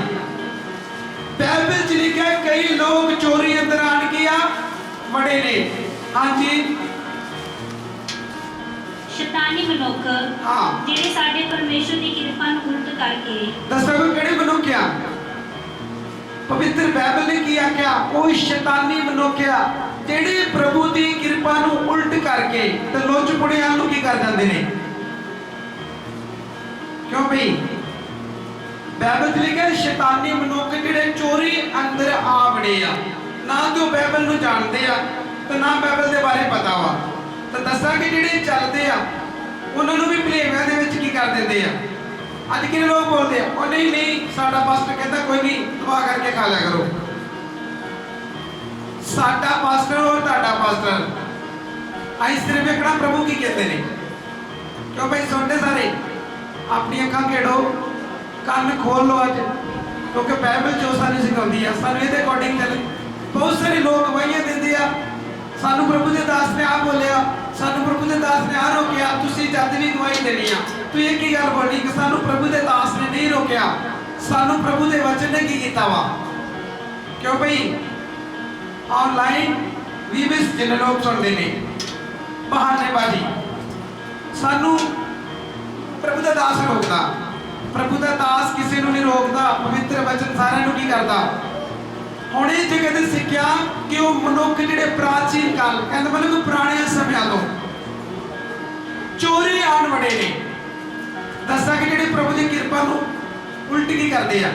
बाइबल च लिखा कई लोग चोरी अंदर आन किया बड़े ने। हाँ जी, ਸ਼ੈਤਾਨੀ ਮਨੁੱਖ हाँ, ਜਿਹੜੇ ਸਾਡੇ ਪਰਮੇਸ਼ਰ ਦੀ ਕਿਰਪਾ ਨੂੰ ਉਲਟ ਕਰਕੇ दसो केड़े मनुख क्या? पवित्र बाइबल ने किया क्या? वो शैतानी मनुख क्या जेड़े प्रभु की कृपा नूं उल्ट करके ते लोच पुड़ियां नूं की कर जांदे ने। क्यों भाई? बाइबल च लिखा शैतानी मनुख जेड़े चोरी अंदर आ वड़े आ, ना तो बाइबल नूं जानदे आ ते ना बाइबल दे बारे पता वा। तो दसा कि जेड़े चलदे आ उन्हां नूं भी भलेविਆਂ ਦੇ ਵਿੱਚ ਕੀ कर ਦਿੰਦੇ ਆ। ਅੱਜ किन्ने लोग बोलते हैं और नहीं नहीं साडा पास्टर कहता कोई नहीं दुआ करके खा लिया करो। साडा पास्टर और ताडा पास्टर आई सिर्फ एक प्रभु की कहते हैं। क्यों भाई? सुनते सारे अपनी अखां केड़ो, कान खोल लो अज, क्योंकि बाइबल जो सानू सिखाती है सानू इहदे अकॉर्डिंग चल। बहुत सारे लोग गवाहियां दिंदे आ, सानू प्रभु दे दास ने आ बोलिया, सानू प्रभु दे दास ने आ रोकिया, तुसी जद भी गवाही देनी आ। तू ये की गल बोली कि सानू प्रभु दे दास ने नहीं रोकिया, सानू प्रभु दे वचन ने की कीता वा। क्यों भाई? ऑनलाइन भी जिन्ने लोग सुनते ने बहानेबाजी, सानू प्रभु दा दास रोकदा। प्रभु दा दास किसी नूं नहीं रोकदा, पवित्र वचन सारिआं नूं की करदा। हुण इह जगह ते सिੱਖਿਆ कि वो मनुख जिहड़े प्राचीन काल कहंदे मतलब पुराने समयां तो चोरी आण वड़े ने। दसा कि जिहड़े प्रभु दी कृपा नूं उल्ट की करदे आ।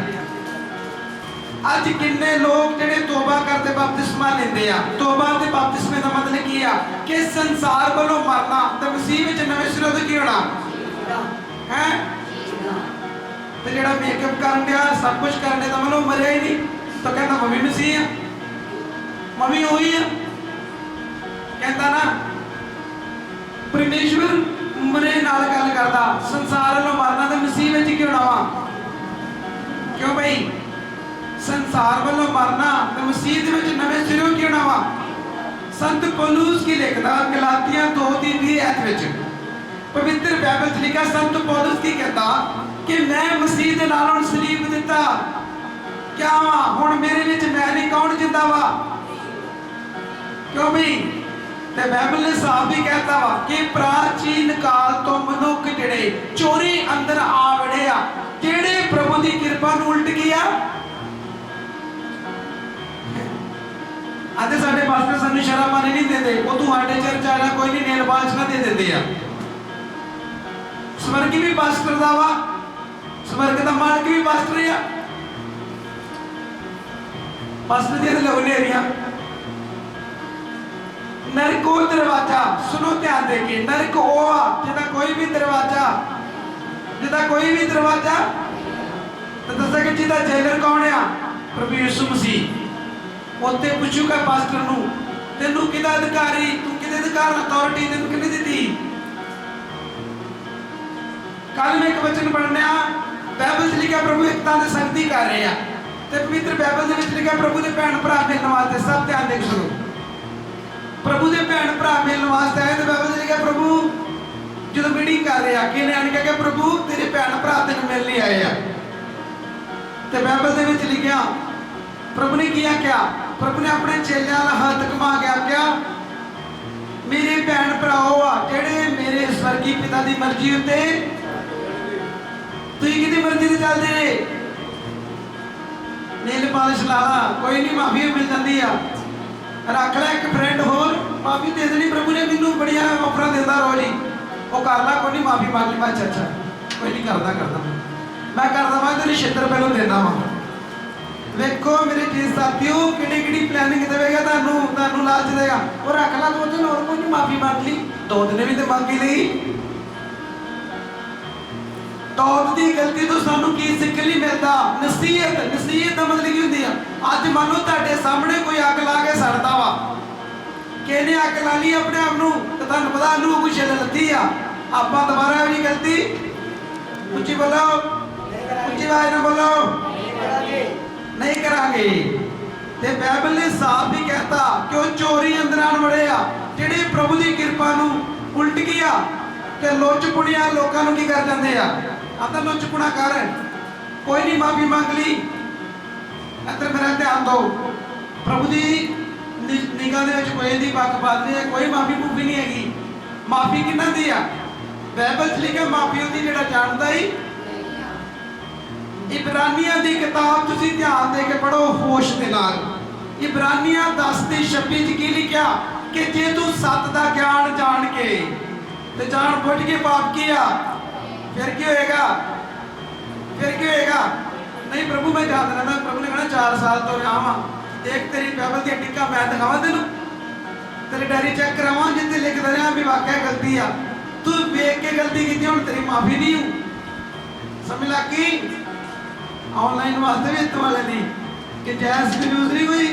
अज किन्ने लोग जिहड़े तौबा करदे बपतिस्मा लैंदे आ। तौबा ते बपतिस्मे दा मतलब की आ कि संसार वालों मरना ते मसीह विच नवें सिरों तो की होना है। ते जिहड़ा मेकअप करन दिया, सब कुछ करन दा मतलब मरिया ही नहीं, तो कहता मम्मी मसीह है, मम्मी वही है। कहता ना परमेश्वर मरे नाल गल करदा, संसार वालों मरना तो मसीह विच की होना वा। क्यों भाई? संसार वालों मरना तो मसीह दे विच नवें सिरों की होना वा। संत पौलुस की लिखदा गलातियां 2:20 विच पवित्र बाइबल च लिखा, संत पौलुस की कहता कि मैं मसीह दे नाल हुण सलीब दिता, क्या वा हुण मेरे विच मैं नहीं कौन जिंदा वा। क्यों भाई? ते बाइबल ने साफ भी कहता वा कि प्राचीन काल तो मनुख जिहड़े चोरी अंदर आ वड़े आ, जिहड़े प्रभु दी कृपा नूं उल्ट किया। आते साडे पास्टर सानू शराब पानी नहीं देते, वो तुहाडे चर्च आला कोई नहीं नेल पालिश ना दे दिंदे आ। स्वर्ग भी पास्टर दा वा, स्वर्ग दा मालक भी पास्टर आ। पास्टर जी ने लोग नेरिया नरक वो दरवाजा, सुनो ध्यान देके, नरक वो आ जिहदा कोई भी दरवाजा, जिहदा कोई भी दरवाजा। तो दसा कि जिहदा जेलर कौन आ? प्रभु यीशु मसीह। उत्ते पुछूगा पास्टर नूं, तेनू किहदा अधिकारी, तू किहदे अधिकार अथॉरिटी तेनू किहने दित्ती? कल में एक वचन पढ़ने बाइबल च लिखा प्रभु एकता दे सख्ती कर रहे आ, ते पवित्र बाइबल दे विच लिखा प्रभु दे भैन भरा मिलण वास्ते। सब ध्यान देख सुनो, प्रभु दे भैन भरा मिलण वास्ते आए। ते बाइबल च लिखा प्रभु जो मीटिंग कर रहे आ, किने आने कहा प्रभु तेरे भैन भरा तेन मिलने आए आ। ते बाइबल दे विच लिखा प्रभु ने किया क्या? प्रभु ने अपने चेलियां दा हाथ घुमा के आख्या मेरे भैन भरा वो आ जेड़े मेरे स्वर्गीय पिता दी मर्जी उत्ते, तुसीं किहदी मर्जी ते चलदे नील पालिश ला ला, कोई नहीं, माफी मिल जाती है। रख लै एक फ्रेंड होर, माफी दे देनी। प्रभु ने मैनू बड़िया ऑफर देता रोज ही, वो कर ला, कोई नहीं, माफी मांग ली। मैं अच्छा कोई नहीं, करदा मैं करदा, मैं तेरी छित्र पहलों देना वा। देखो मेरे चीज साथियों, कि प्लानिंग देगा, तुहानू लालच देगा। वो रख ला 2 दिन और, कोई नहीं, माफी मांग ली। 2 दिन भी तो मांगी ली। दाऊद की गलती तो सानू की सीख ली मिलता? नसीहत का मतलब की होंदी है? अज मान लो तुहाडे सामने कोई अग ला के सड़दा वा, किहने अग ला ली अपने आप नू, ते तुहानू पता अल्लू कोई छिल लत्ती आ, आपां दोबारा भी गलती उच्ची बोलो, उच्ची आवाज ना बोलो, नहीं करांगे। ते बाइबल ने साफ ही कहता कि वो चोरी अंदर आन वड़े आ, जिहड़े प्रभु की कृपा नू उल्ट गया ते लुचपुणिया लोकां नू की कर जांदे आ, आता लुचपुणा कर, कोई नहीं, माफी मांग ली। इधर मेरा ध्यान दो, प्रभु की निगाह दे विच कोई दी पक्षपात नहीं है, कोई माफी मूफी नहीं हैगी। माफी किन्ना दी आ? बाइबल च लिखिया माफी होंदी जिहड़ा जानदा ही। इब्रानियां दी किताब तुसीं ध्यान दे के पढ़ो होश दे नाल। इब्रानियां 10:26 च की लिखिया कि जे तू सत दा ज्ञान जान के ते जान बुझ के पाप किया, फिर की होएगा? फिर की होएगा? नहीं प्रभु मैं जान रहा, प्रभु ने कहना 4 साल तो रहा वा, एक तेरी बाइबल दी टिक्का मैं दिखावा तेनू, तेरी डायरी चेक करावा जिथे लिखदा रहा भी वाकई गलती आ, तू वेख के गलती की, हुण तेरी माफी नहीं हूं। समझ लगी? ऑनलाइन वास्ते भी इतवाले दी कि जैस न्यूज़ नहीं हुई।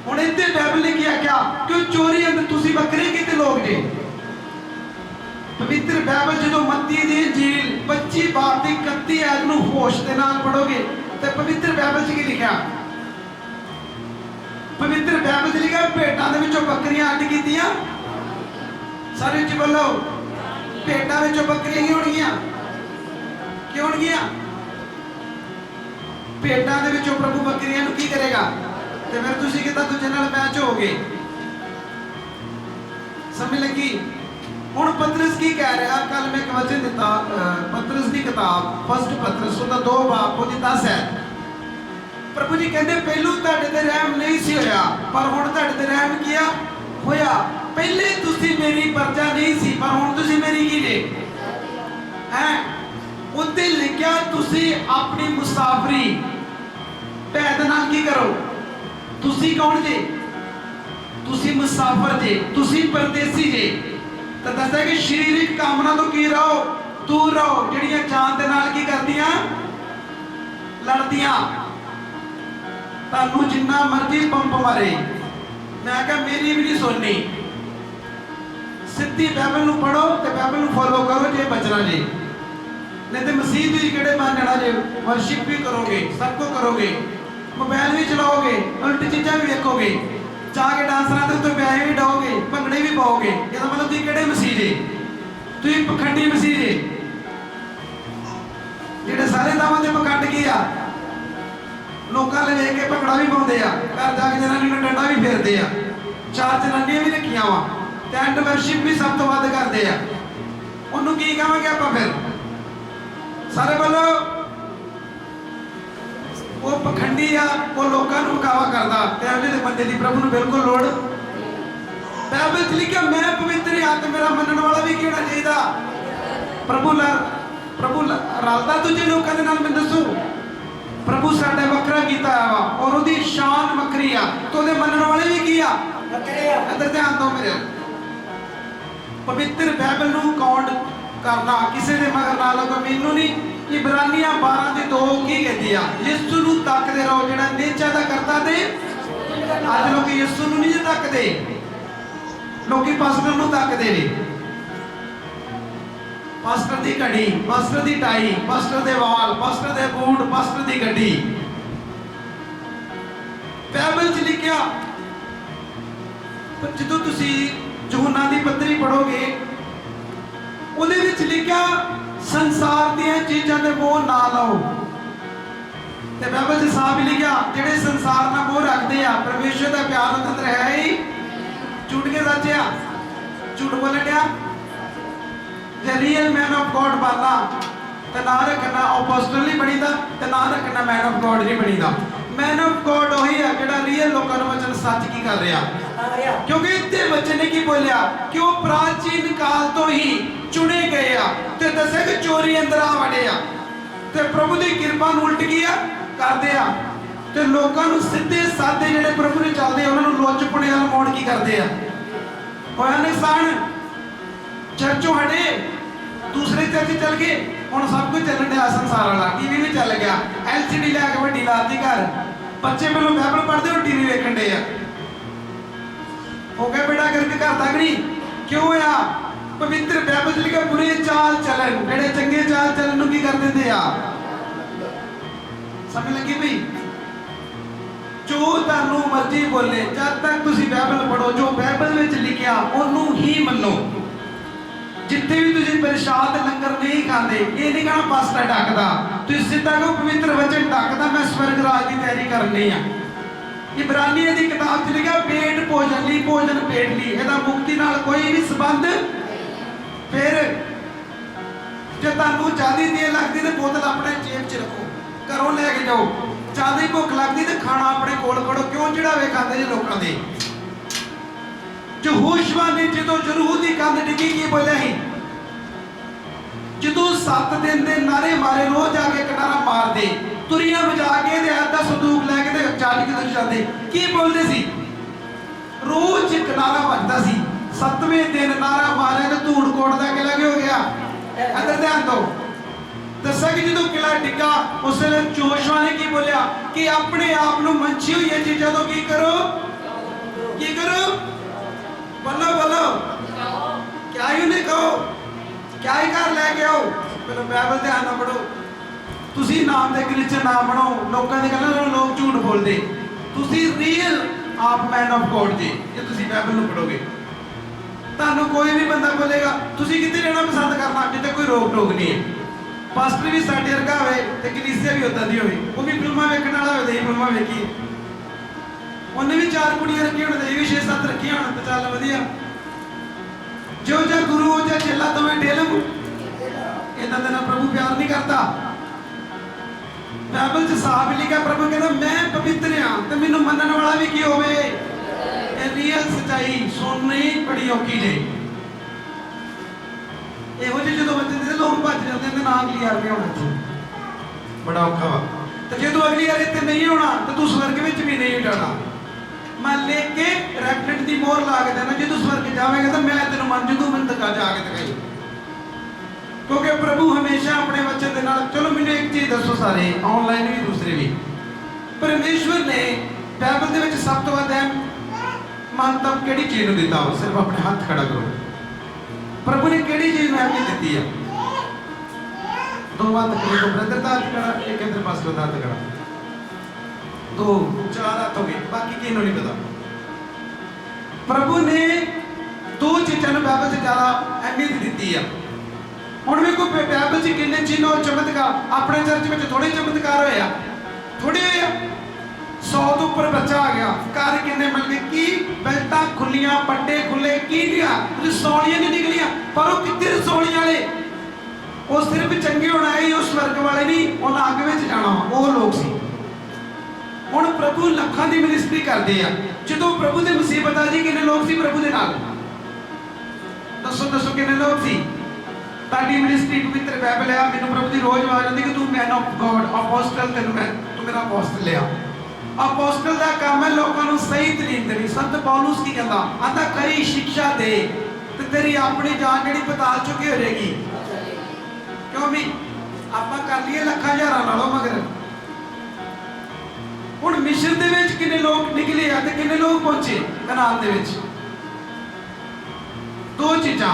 हुण इत्थे बाइबल ने क्या कि चोरी अंदर तुसीं बकरे किते लोग जे। पवित्र बाइबल जो मत्ती दी इंजील 25:31 आयत नूं होश दे नाल पढ़ोगे ते पवित्र बाइबल च की लिखिया? पवित्र बाइबल च लिखिया भेटां दे विचों बकरियां अड्ड कीतियां। सारे च बोलो, भेटां विचों बकरियां की होणगियां? की होणगियां? भेटां दे विचों प्रभु बकरियां नूं की करेगा? ते फिर तुसीं किदां दूजे नाल मैच होगे? समझ लगी? हुण पतरस की कह रहा, कल मैं एक वचन दिता, पतरस की किताब 1 पतरस उसदा 2 बाब को 10 है। प्रभु जी कहते पहलू तुहाडे ते रहम नहीं सी होया, पर हुण तुहाडे ते रहम किया होया। पहले तुसीं मेरी प्रजा नहीं सी, पर हुण तुसीं मेरी की जे हैं। उत्ते लिखिया तुसीं अपनी मुसाफरी भैद नाल की करो। तुसीं कौन जे? तुसीं मुसाफर जे, तुसीं परदेसी जे। तो दसदा कि शरीरिक कामना तो की रहो, दूर रहो, जिहड़ियां जान दे नाल की करदियां? लड़दियां। तुहानू जिन्ना मर्जी पंप मारे, मैं कहा मेरी भी नहीं सुननी। सीधी बाइबल नूं पढ़ो ते बाइबल नूं फॉलो करो जे बचना जे, नहीं तो मसीह भी किहड़े मान जाना जे। वर्शिप भी करोगे, सब कुछ करोगे, मोबाइल भी चलाओगे, उल्टी चीज़ां भी देखोगे, जाके डांसरां दे उत्ते पैसे भी डाओगे, भंगड़े भी पाओगे। इसदा मतलब तुसीं किहड़े मसीह जे? तुसीं पखंडी मसीह जे, जिहड़े सारे दावां दे पखंड की आ, लोकां ले वेख के भंगड़ा भी पाउंदे आ, घर जाके जनानी नूं डंडा भी फेरदे आ, 4 जनानियां भी रखियां वा ते एंड वर्शिप भी सब तो वध करदे आ। उहनूं की कहांगे आपां फिर? सारे बोलो, वो पखंडी आ, वो लोगों को बकावा करता, ते बंदे की प्रभु बिल्कुल लोड़। बाइबल च लिखिया मैं पवित्र आत्मा मेरा मनने वाला भी की होना चाहिए। प्रभु रलदा दूजे लोगों के नाल, मैं दसो प्रभु साडे वखरा कीता वा और उहदी शान वखरी आ, तो उहदे मनने वाले भी की आ? इधर ध्यान दो मेरे। पवित्र बाइबल नूं काउंट करना किसी दे मगर ना लगो, मैनू नहीं। इब्रानियां 12:2 की कहती है? यीशु नूं तकदे रहो, जिहड़ा नेचा दा करता ते अज लोग यीशु नूं नहीं तकदे, लोग पास्टर नूं तकदे ने। पास्टर दी घड़ी, पास्टर दी टाई, पास्टर दे वाल, पास्टर दे बूट, पास्टर दी गड्डी। बाइबल च लिखिया, पर जदों तुसीं यूहन्ना दी पत्री पढ़ोगे ਉਹਦੇ ਵਿੱਚ ਲਿਖਿਆ ਸੰਸਾਰ ਦੀਆਂ ਚੀਜ਼ਾਂ ਦੇ ਮੋਹ ਨਾ ਲਾਓ। ਤੇ ਬਾਈਬਲ 'ਚ ਸਾਫ਼ ਲਿਖਿਆ ਜਿਹੜੇ ਸੰਸਾਰ ਨਾਲ ਮੋਹ ਰੱਖਦੇ ਆ ਪਰਮੇਸ਼ਰ ਦਾ ਪਿਆਰ ਉਹਨਾਂ ਅੰਦਰ ਹੈ ਹੀ ਝੂਠ ਕੇ ਸੱਚਿਆ ਝੂਠ ਬੋਲਣਿਆ। ਜੇ ਰੀਅਲ ਮੈਨ ਆਫ ਗॉड ਬਣਨਾ ਤੇ ਨਾ ਰੱਖਣਾ ਅਪੋਸਟਲ ਨਹੀਂ ਬਣੀਦਾ ਤੇ ਨਾ ਰੱਖਣਾ ਮੈਨ ਆਫ ਗॉड ਨਹੀਂ ਬਣੀਦਾ। मैन ऑफ गॉड वही है ਜਿਹੜਾ ਰੀਅਲ ਲੋਕਾਂ ਨੂੰ ਵਚਨ ਸੱਚ ਕੀ ਕਰ ਰਿਹਾ ਕਿਉਂਕਿ ਇੱਥੇ ਬੱਚੇ ਨੇ ਕੀ ਬੋਲਿਆ ਕਿ ਉਹ ਪ੍ਰਾਚੀਨ ਕਾਲ ਤੋਂ ਹੀ ਚੁਣੇ ਗਏ ਆ ਤੇ ਦੱਸਿਆ ਕਿ ਚੋਰੀ ਅੰਦਰ ਆ ਵੜੇ ਆ ਤੇ ਪ੍ਰਭੂ ਦੀ ਕਿਰਪਾ ਨੂੰ ਉਲਟ ਗਿਆ ਕਰਦੇ ਆ ਤੇ ਲੋਕਾਂ ਨੂੰ ਸਿੱਧੇ ਸਾਦੇ ਜਿਹੜੇ ਪ੍ਰਭੂ ਨੇ ਚੱਲਦੇ ਉਹਨਾਂ ਨੂੰ ਲੋਚਪਣੇ ਵਾਲ ਮੋੜ ਕੀ ਕਰਦੇ ਆ ਹੋਇਆ ਨੁਕਸਾਨ ਚਰਚੋਂ ਹਟੇ दूसरे चर्च चल गए ਹੁਣ सब कुछ ਚੱਲਣ ਡਿਆ ਸੰਸਾਰ ਵਾਲਾ ਟੀਵੀ ਵੀ ਚੱਲ ਗਿਆ ਐਲਸੀਡੀ ਲੈ ਕੇ ਵੱਡੀ ਲਾਤੀ ਘਰ ਬੱਚੇ ਪਹਿਲਾਂ ਬਾਈਬਲ ਪੜ੍ਹਦੇ ਹੋ ਟੀਵੀ ਵੇਖਣ ਡੇ ਆ ਹੋ ਗਿਆ ਬੇੜਾ ਕਰਕੇ ਘਰ ਤੱਕ ਨਹੀਂ ਕਿਉਂ ਆ ਪਵਿੱਤਰ ਬਾਈਬਲ ਚ ਲਿਖਿਆ ਬੁਰੇ ਚਾਲ ਚੱਲਣ ਜਿਹੜੇ ਚੰਗੇ ਚਾਲ ਚੱਲਣ ਨੂੰ ਕੀ ਕਰ ਦਿੰਦੇ ਆ ਸਮਝ ਲੱਗੀ ਭਈ ਜੋ ਤੁਹਾਨੂੰ ਮਰਜ਼ੀ ਬੋਲੇ ਜਦ ਤੱਕ ਤੁਸੀਂ ਬਾਈਬਲ ਪੜੋ ਜੋ ਬਾਈਬਲ ਵਿੱਚ ਲਿਖਿਆ ਉਹਨੂੰ ਹੀ ਮੰਨੋ जितने भी तुझे प्रसाद लंगर नहीं खाते ये नहीं कहना पास्ता ढकदा तुझे सीधा कहो पवित्र वचन ढकदा मैं स्वर्ग राज की तैयारी करनी है इब्रानियों की किताब च लिखा पेट भोजन ली भोजन पेट ली ਇਹਦਾ ਮੁਕਤੀ ਨਾਲ ਕੋਈ ਵੀ ਸੰਬੰਧ ਫਿਰ ਜੇ ਤੁਹਾਨੂੰ ਜ਼ਿਆਦਾ ਦੇਰ ਲੱਗਦੀ ਤੇ ਬੋਤਲ ਆਪਣੇ ਜੇਬ 'ਚ ਰੱਖੋ ਘਰੋਂ ਲੈ ਕੇ ਜਾਓ ਜ਼ਿਆਦਾ ਭੁੱਖ ਲੱਗਦੀ ਤੇ ਖਾਣਾ ਆਪਣੇ ਕੋਲ ਖੜੋ ਕਿਉਂ ਚੜਾਵੇ ਖਾਂਦੇ ਜੇ ਲੋਕਾਂ ਦੇ ਯਹੋਸ਼ੂਆ ਨੇ ਜਦੋਂ ਯਰੀਹੋ ਦੀ ਕੰਧ ਡਿੱਗੀ ਕੀ ਬੋਲਿਆ ਸੀ ਜਦੋਂ 7 ਦਿਨ ਦੇ ਨਾਰੇ ਮਾਰੇ ਰੋਜ਼ ਆ ਕੇ ਕਿਨਾਰਾ ਮਾਰਦੇ ਤੁਰੀਆਂ ਵਜਾ ਕੇ ਤੇ ਅੱਧਾ ਸੰਦੂਕ ਲੈ ਕੇ ਤੇ ਚਾਲੀ ਕਿਤੇ ਜਾਂਦੇ ਕੀ ਬੋਲਦੇ ਸੀ ਰੋਜ਼ ਕਿਨਾਰਾ ਵੱਜਦਾ ਸੀ 7ਵੇਂ ਦਿਨ ਨਾਰਾ ਮਾਰਿਆ ਤੇ ਧੂੜ ਕੋਟ ਦਾ ਕਿਲਾ ਕੀ ਹੋ ਗਿਆ ਅੰਦਰ ਧਿਆਨ ਦਿਓ ਦੱਸਿਆ ਕਿ ਜਦੋਂ ਕਿਲਾ ਡਿੱਗਾ ਉਸ ਵੇਲੇ ਯਹੋਸ਼ੂਆ ਨੇ ਕੀ ਬੋਲਿਆ ਕਿ ਆਪਣੇ ਆਪ ਨੂੰ ਮੰਚੀ ਹੋਈ ਇਹ ਚੀਜ਼ਾਂ ਤੋਂ ਕੀ ਕਰੋ बोलो बोलो क्या ही नहीं कहो क्या ही कर लेके आओ पहले बाइबल ध्यान ना पढ़ो तुसी नाम दे क्रिश्चियन ना बनो लोगों ने कहना लोग झूठ बोलते तुसी रियल आप मैन ऑफ गॉड जी ये तुसी बाइबल नु पढ़ोगे तानु कोई भी बंदा बोलेगा तुसी कितने रहना पसंद करना जिते कोई रोक टोक नहीं है पास्टर भी साडे वर्गा होवे ते कलीसिया भी उदां दी होवे वो भी फिल्मां वेखण वाला होवे ते फिल्मां वेखी ਉਹਨੇ ਵੀ 4 ਕੁੜੀਆਂ ਰੱਖੀਆਂ ਹੋਣ ਤੇ ਇਹ ਵੀ 6-7 ਰੱਖੀਆਂ ਹੋਣ ਤੇ ਚੱਲ ਵਧੀਆ ਜੋ ਜਾਂ ਗੁਰੂ ਹੋ ਜਾਂ ਚੇਲਾ ਦੋਵੇਂ ਢੇਲਮ ਇਹਨਾਂ ਦੇ ਨਾਲ ਪ੍ਰਭੂ ਪਿਆਰ ਨਹੀਂ ਕਰਦਾ ਬਾਈਬਲ 'ਚ ਸਾਫ਼ ਲਿਖਿਆ ਪ੍ਰਭੂ ਕਹਿੰਦਾ ਮੈਂ ਪਵਿੱਤਰ ਹਾਂ ਤੇ ਮੈਨੂੰ ਮੰਨਣ ਵਾਲਾ ਵੀ ਕੀ ਹੋਵੇ ਇਹ ਰੀਅਲ ਸਚਾਈ ਸੁਣਨੀ ਬੜੀ ਔਖੀ ਜੇ ਇਹੋ ਜਿਹੇ ਜਦੋਂ ਬੱਚੇ ਦੇ ਲੋਕ ਭੱਜ ਜਾਂਦੇ ਨੇ ਨਾ ਅਗਲੀ ਵਾਰ ਵੀ ਹੋਣਾ ਬੜਾ ਔਖਾ ਵਾ ਤੇ ਜੇ ਤੂੰ ਅਗਲੀ ਵਾਰ ਇੱਥੇ ਨਹੀਂ ਹੋਣਾ ਤੇ ਤੂੰ ਸਵਰਗ ਵਿੱਚ ਵੀ ਨਹੀਂ ਜਾਣਾ मैं लेके रैकेट दी मोहर ला के देना जो तू स्वर्ग जावेगा तो मैं तेरे मन जो तू मैं तक जाके दिखाई क्योंकि प्रभु हमेशा अपने वचन दे नाल चलो मैंने एक चीज दसो सारे ऑनलाइन भी दूसरे भी परमेश्वर ने बाइबल दे विच सब तो वध महत्व केड़ी चीज नु दिता सिर्फ अपने हाथ खड़ा करो प्रभु ने केड़ी चीज नु अहमियत दिती है दो हाथ करो ब्रदर दा हाथ खड़ा एक इधर पास दा हाथ खड़ा 2 4 हाथ हो गए बाकी किसी नहीं पता प्रभु ने 2 चीज़ों बाइबल से ज्यादा अहमियत दी है हुण वेखो बाइबल से किन्ने चिन्ह और चमत्कार अपने चर्च में थोड़े चमत्कार होया थोड़े होया 100 तो ऊपर बच्चा आ गया घर किन्ने मिल गए की बेल्टां खुलियां पट्टे खुले की लिया रसौलियां नहीं निकलियां पर वो कितने रसौलियां वाले वो सिर्फ चंगे होना है उस वर्ग वाले नहीं उन्हें अग में जाना वो लोग सी ਹੁਣ ਪ੍ਰਭੂ ਲੱਖਾਂ ਦੀ ਮਿਨਿਸਟਰੀ ਕਰਦੇ ਆ ਜਦੋਂ ਪ੍ਰਭੂ ਦੇ ਮੁਸੀਬਤ ਆ ਜੀ ਕਿੰਨੇ ਲੋਕ ਸੀ ਪ੍ਰਭੂ ਦੇ ਨਾਲ ਦੱਸੋ ਕਿੰਨੇ ਲੋਕ ਸੀ ਤੁਹਾਡੀ ਮਿਨਿਸਟਰੀ ਪਵਿੱਤਰ ਬਾਈਬਲ ਆ ਮੈਨੂੰ ਪ੍ਰਭੂ ਦੀ ਰੋਜ਼ ਆਵਾਜ਼ ਆਉਂਦੀ ਕਿ ਤੂੰ ਮੈਨ ਆਫ ਗॉड ਅਪੋਸਟਲ ਤੂੰ ਮੇਰਾ ਅਪੋਸਟਲ ਆ ਅਪੋਸਟਲ ਦਾ ਕੰਮ ਹੈ ਲੋਕਾਂ ਨੂੰ ਸਹੀ ਤਾਲੀਮ ਦੇਣੀ ਸੰਤ ਪੌਲਸ ਕੀ ਕਹਿੰਦਾ ਆਂਦਾ ਖਰੀ ਸਿੱਖਿਆ ਦੇ ਤੇ ਤੇਰੀ ਆਪਣੀ ਜਾਨ ਜਿਹੜੀ ਪਤਾਲ ਚੁੱਕੀ ਹੋ ਜਾਏਗੀ ਕਿਉਂ ਵੀ ਆਪਾਂ ਕਰ ਲਈਏ ਲੱਖਾਂ ਹਜ਼ਾਰਾਂ ਨਾਲੋਂ ਮਗਰ ਹੁਣ ਮਿਸ਼ਨ ਦੇ ਵਿੱਚ ਕਿੰਨੇ ਲੋਕ ਨਿਕਲੇ ਆ ਤੇ ਕਿੰਨੇ ਲੋਕ ਪਹੁੰਚੇ ਕਨਾਨ ਦੇ ਵਿੱਚ 2 ਚੀਜ਼ਾਂ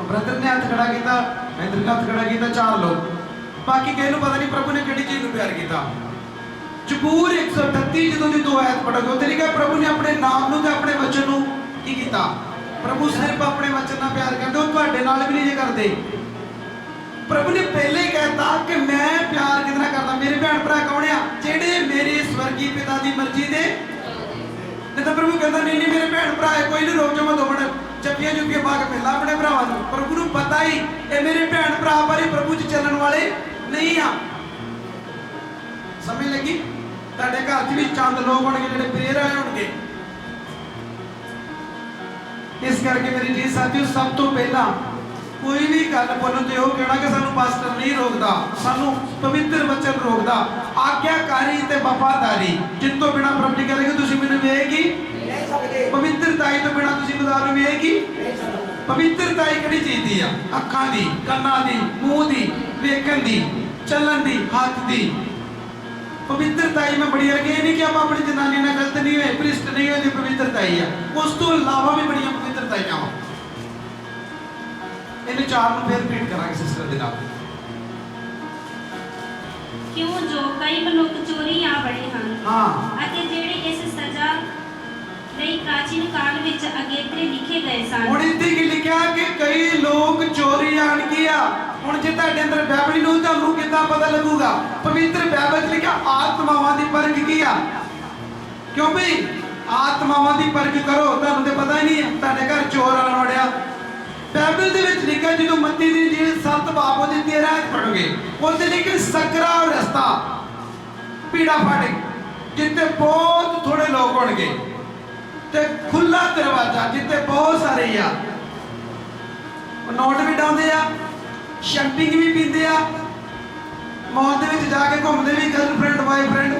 ਬ੍ਰਦਰ ਨੇ ਹੱਥ ਖੜਾ ਕੀਤਾ ਮਹਿੰਦਰ ਨੇ ਹੱਥ ਖੜਾ ਕੀਤਾ 4 ਲੋਕ ਬਾਕੀ ਕਿਸੇ ਨੂੰ ਪਤਾ ਨਹੀਂ ਪ੍ਰਭੂ ਨੇ ਕਿਹੜੀ ਚੀਜ਼ ਨੂੰ ਪਿਆਰ ਕੀਤਾ ਜ਼ਬੂਰ 138 ਜਦੋਂ ਦੀ 2 ਆਇਤ ਪੜ੍ਹੋਗੇ ਉੱਥੇ ਲਿਖਿਆ ਪ੍ਰਭੂ ਨੇ ਆਪਣੇ ਨਾਮ ਨੂੰ ਤੇ ਆਪਣੇ ਵਚਨ ਨੂੰ ਕੀ ਕੀਤਾ ਪ੍ਰਭੂ ਸਿਰਫ ਆਪਣੇ ਵਚਨ ਨਾਲ ਪਿਆਰ ਕਰਦੇ ਉਹ ਤੁਹਾਡੇ ਨਾਲ ਵੀ ਨਹੀਂ ਜੇ ਕਰਦੇ प्रभु ने पहले कहता कि मैं प्यार कितना करता मेरे भैन भरा कौन आ जेड़े मेरे स्वर्गीय पिता दी मर्जी दे नहीं तो प्रभु कहता नहीं मेरे भैन भरा है कोई नहीं रोक जो मैं 2 मिनट जप्पियां जुप्पियां पा के मिलना अपने भरावां नूं प्रभु नूं पता ही ये मेरे भैन भरा पर प्रभु च चलण वाले नहीं आ ਸਮਝ ਲੱਗੀ? ਤੁਹਾਡੇ ਘਰ 'ਚ ਵੀ ਚੰਦ ਲੋਕ ਹੋਣਗੇ ਜਿਹੜੇ ਪ੍ਰੇਰ ਵਾਲੇ ਹੋਣਗੇ। ਇਸ ਕਰਕੇ ਮੇਰੀ ਜੀ ਸਾਥੀਓ, ਸਭ ਤੋਂ ਪਹਿਲਾਂ ਕੋਈ ਵੀ ਗੱਲ ਬੋਲਣ ਤੇ ਉਹ ਕਹਿਣਾ ਕਿ ਸਾਨੂੰ ਪਾਸਟਰ ਨਹੀਂ ਰੋਕਦਾ, ਸਾਨੂੰ ਪਵਿੱਤਰ ਵਚਨ ਰੋਕਦਾ। ਆਗਿਆਕਾਰੀ ਤੇ ਵਫਾਦਾਰੀ, ਜਿਸ ਤੋਂ ਬਿਨਾਂ ਪ੍ਰਭੂ ਜੀ ਕਹਿੰਦੇ ਕਿ ਤੁਸੀਂ ਮੈਨੂੰ ਵੇਖੀ ਨਹੀਂ ਸਕਦੇ, ਪਵਿੱਤਰਤਾਈ ਤੋਂ ਬਿਨਾਂ ਤੁਸੀਂ ਖੁਦਾ ਨੂੰ ਵੇਖੀ। ਨਹੀਂ ਸਕਦੇ। ਪਵਿੱਤਰਤਾਈ ਕਿਹੜੀ ਚੀਜ਼ ਦੀ ਆ? ਅੱਖਾਂ ਦੀ, ਕੰਨਾਂ ਦੀ, ਮੂੰਹ ਦੀ, ਵੇਖਣ ਦੀ, ਚੱਲਣ ਦੀ, ਹੱਥ ਦੀ। ਪਵਿੱਤਰਤਾਈ ਮੈਂ ਬੜੀ ਅਰਗੇ ਨਹੀਂ ਕਿ ਆਪਾਂ ਆਪਣੀ ਜਨਾਨੀ ਨਾਲ ਗਲਤ ਨਹੀਂ ਹੋਏ, ਭ੍ਰਿਸ਼ਟ ਨਹੀਂ ਹੋਏ, ਦੀ ਪਵਿੱਤਰਤਾਈ ਆ। ਉਸ ਤੋਂ ਇਲਾਵਾ ਵੀ ਬੜੀਆਂ ਪਵਿੱਤਰਤਾਈਆਂ ਆ। ਇਹਨੂੰ ਚਾਰ ਨੂੰ ਫੇਰ ਰਿਪੀਟ ਕਰਾਂਗੇ ਸਿਸਟਰ ਦੇ ਨਾਲ। ਕਿਉਂ ਜੋ ਕਈ ਮਨੁੱਖ ਚੋਰੀ ਆ ਬੜੇ ਹਨ ਹਾਂ, ਅਤੇ ਜਿਹੜੇ ਇਸ ਸਜ਼ਾ ਲਈ ਪ੍ਰਾਚੀਨ ਕਾਲ ਵਿੱਚ ਅਗੇਤਰੇ ਲਿਖੇ ਗਏ ਸਨ। ਹੁਣ ਇੱਥੇ ਕੀ ਲਿਖਿਆ ਕਿ ਕਈ ਲੋਕ ਚੋਰੀ ਆਣ ਕੀ ਆ। ਹੁਣ ਜੇ ਤੁਹਾਡੇ ਅੰਦਰ ਬਾਈਬਲ ਨੂੰ ਤੁਹਾਨੂੰ ਕਿੱਦਾਂ ਪਤਾ ਲੱਗੂਗਾ? ਪਵਿੱਤਰ ਬਾਈਬਲ 'ਚ ਲਿਖਿਆ ਆਤਮਾਵਾਂ ਦੀ ਪਰਖ ਕੀ ਆ। ਕਿਉਂ ਬਈ? ਆਤਮਾਵਾਂ ਦੀ ਪਰਖ ਕਰੋ। ਤੁਹਾਨੂੰ ਤੇ ਪਤਾ ਹੀ ਨਹੀਂ ਹੈ, ਤੁਹਾਡੇ ਘਰ ਚੋਰ ਆਣ ਵੜਿਆ। ਬਾਈਬਲ ਦੇ ਵਿੱਚ ਲਿਖਿਆ, ਜਦੋਂ ਮੱਤੀ ਦੀ ਜੀ 7 ਬਾਬੋ ਦੀ 13 ਪੜੋਗੇ, ਉਹਦੇ ਲਿਖਿਆ ਸਕਰਾ ਰਸਤਾ, ਪੀੜਾ ਫਾਟਕ, ਜਿੱਥੇ ਬਹੁਤ ਥੋੜੇ ਲੋਕ ਹੋਣਗੇ, ਤੇ ਖੁੱਲਾ ਦਰਵਾਜ਼ਾ ਜਿੱਥੇ ਬਹੁਤ ਸਾਰੇ ਆ। ਨੋਟ ਵੀ ਡਾਉਂਦੇ ਆ, ਸ਼ੈਂਪਿੰਗ ਵੀ ਪੀਂਦੇ ਆ, ਮਾਲ ਦੇ ਵਿੱਚ ਜਾ ਕੇ ਘੁੰਮਦੇ ਵੀ, ਗਰਲਫ੍ਰੈਂਡ ਬਾਇਫ੍ਰੈਂਡ,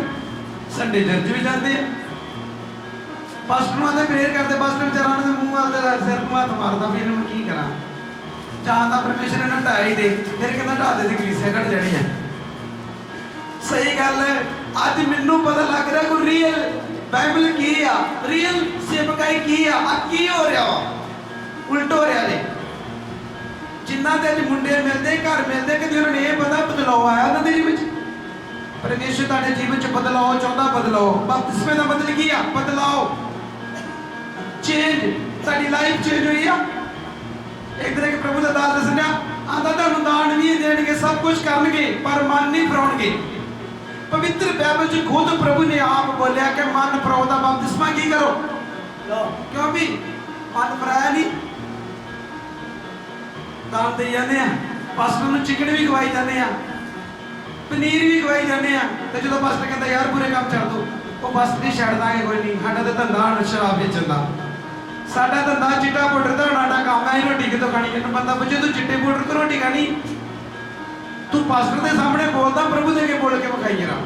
ਸੰਡੇ ਚਰਚ ਵੀ ਜਾਂਦੇ ਆ। ਪਾਸਟਰ ਨੂੰ ਆਂਦੇ ਪ੍ਰੇਅਰ ਕਰਦੇ, ਪਾਸਟਰ ਵਿਚਾਰਾਂ ਦੇ ਮੂੰਹ ਵੱਲ ਤੇ ਸਿਰ ਨੂੰ ਹੱਥ ਮਾਰਦਾ ਵੀ ਇਹਨੂੰ ਕੀ ਕਰਾਂ। ਜਾਂ ਦਾ ਪਰਮੇਸ਼ਰ ਇਹਨਾਂ ਢਾਹ ਹੀ ਦੇ, ਫਿਰ ਕਹਿੰਦਾ ਢਾਹ ਦੇ ਦੀ ਕਲੀਸਿਆ ਘਟ ਜਾਣੀ ਆ। ਸਹੀ ਗੱਲ ਹੈ। ਅੱਜ ਮੈਨੂੰ ਪਤਾ ਲੱਗ ਰਿਹਾ ਕੋਈ ਰੀਅਲ ਬਾਈਬਲ ਕੀ ਆ, ਰੀਅਲ ਸੇਵਕਾਈ ਕੀ ਆ। ਆ ਕੀ ਹੋ ਰਿਹਾ ਵਾ? ਉਲਟ ਹੋ ਰਿਹਾ ਨੇ। ਜਿਨ੍ਹਾਂ ਦੇ ਅੱਜ ਮੁੰਡੇ ਮਿਲਦੇ, ਘਰ ਮਿਲਦੇ, ਕਦੇ ਉਹਨਾਂ ਨੇ ਇਹ ਪਤਾ ਬਦਲਾਅ ਆਇਆ ਉਹਨਾਂ ਦੇ ਜੀਵਨ 'ਚ। ਪਰਮੇਸ਼ਰ ਤੁਹਾਡੇ ਜੀਵਨ 'ਚ ਬਦਲਾਅ ਚਾਹੁੰਦਾ। ਬਦਲਾਅ ਬਪਤਿਸਮੇ ਦਾ ਮਤਲਬ ਕੀ ਆ? ਬਦਲਾਅ, ਚੇਂਜ। ਤੁਹਾਡੀ ਲਾਈਫ ਚੇਂਜ ਹੋਈ ਆ। ਇੱਕ ਦਿਨ ਪ੍ਰਭੂ ਦਾ ਦਾਸ ਦੱਸਣਾ ਆਂਦਾ, ਤੁਹਾਨੂੰ ਦਾਨ ਵੀ ਦੇਣਗੇ, ਸਭ ਕੁਝ ਕਰਨਗੇ, ਪਰ ਮਨ ਨਹੀਂ ਫਰਾਉਣਗੇ। ਪਵਿੱਤਰ ਬਾਈਬਲ 'ਚ ਖੁਦ ਪ੍ਰਭੂ ਨੇ ਆਪ ਬੋਲਿਆ ਕਿ ਮਨ ਫਰਾਉ ਦਾ ਬਪਤਿਸਮਾ ਕੀ ਕਰੋ। ਕਿਉਂ ਵੀ ਮਨ ਫਰਾਇਆ ਨਹੀਂ, ਦਾਨ ਦੇ ਜਾਂਦੇ ਆ। ਪਾਸਟਰ ਨੂੰ ਚਿਕਨ ਵੀ ਖਵਾਈ ਜਾਂਦੇ ਆ, ਪਨੀਰ ਵੀ ਖਵਾਈ ਜਾਂਦੇ ਆ। ਤੇ ਜਦੋਂ ਪਾਸਟਰ ਕਹਿੰਦਾ ਯਾਰ ਪੂਰੇ ਕੰਮ ਛੱਡ ਦੋ, ਉਹ ਪਾਸਟਰ ਨਹੀਂ ਛੱਡ ਦਾਂਗੇ, ਕੋਈ ਨਹੀਂ, ਸਾਡਾ ਤਾਂ ਧੰਦਾ ਸ਼ਰਾਬ ਵੇਚਣ ਦਾ, ਸਾਡਾ ਧੰਦਾ ਚਿੱਟਾ ਪਾਊਡਰ ਦਾ ਸਾਡਾ ਕੰਮ ਹੈ। ਰੋਟੀ ਕਿਤੋਂ ਖਾਣੀ? ਜਿਹਨੂੰ ਬੰਦਾ ਪੁੱਛੇ ਤੂੰ ਚਿੱਟੇ ਪਾਊਡਰ ਤੋਂ ਰੋਟੀ ਖਾਣੀ, ਤੂੰ ਪਾਸਟਰ ਦੇ ਸਾਹਮਣੇ ਬੋਲਦਾ, ਪ੍ਰਭੂ ਦੇ ਕੇ ਬੋਲ ਕੇ ਵਿਖਾਈ ਜਰਾ।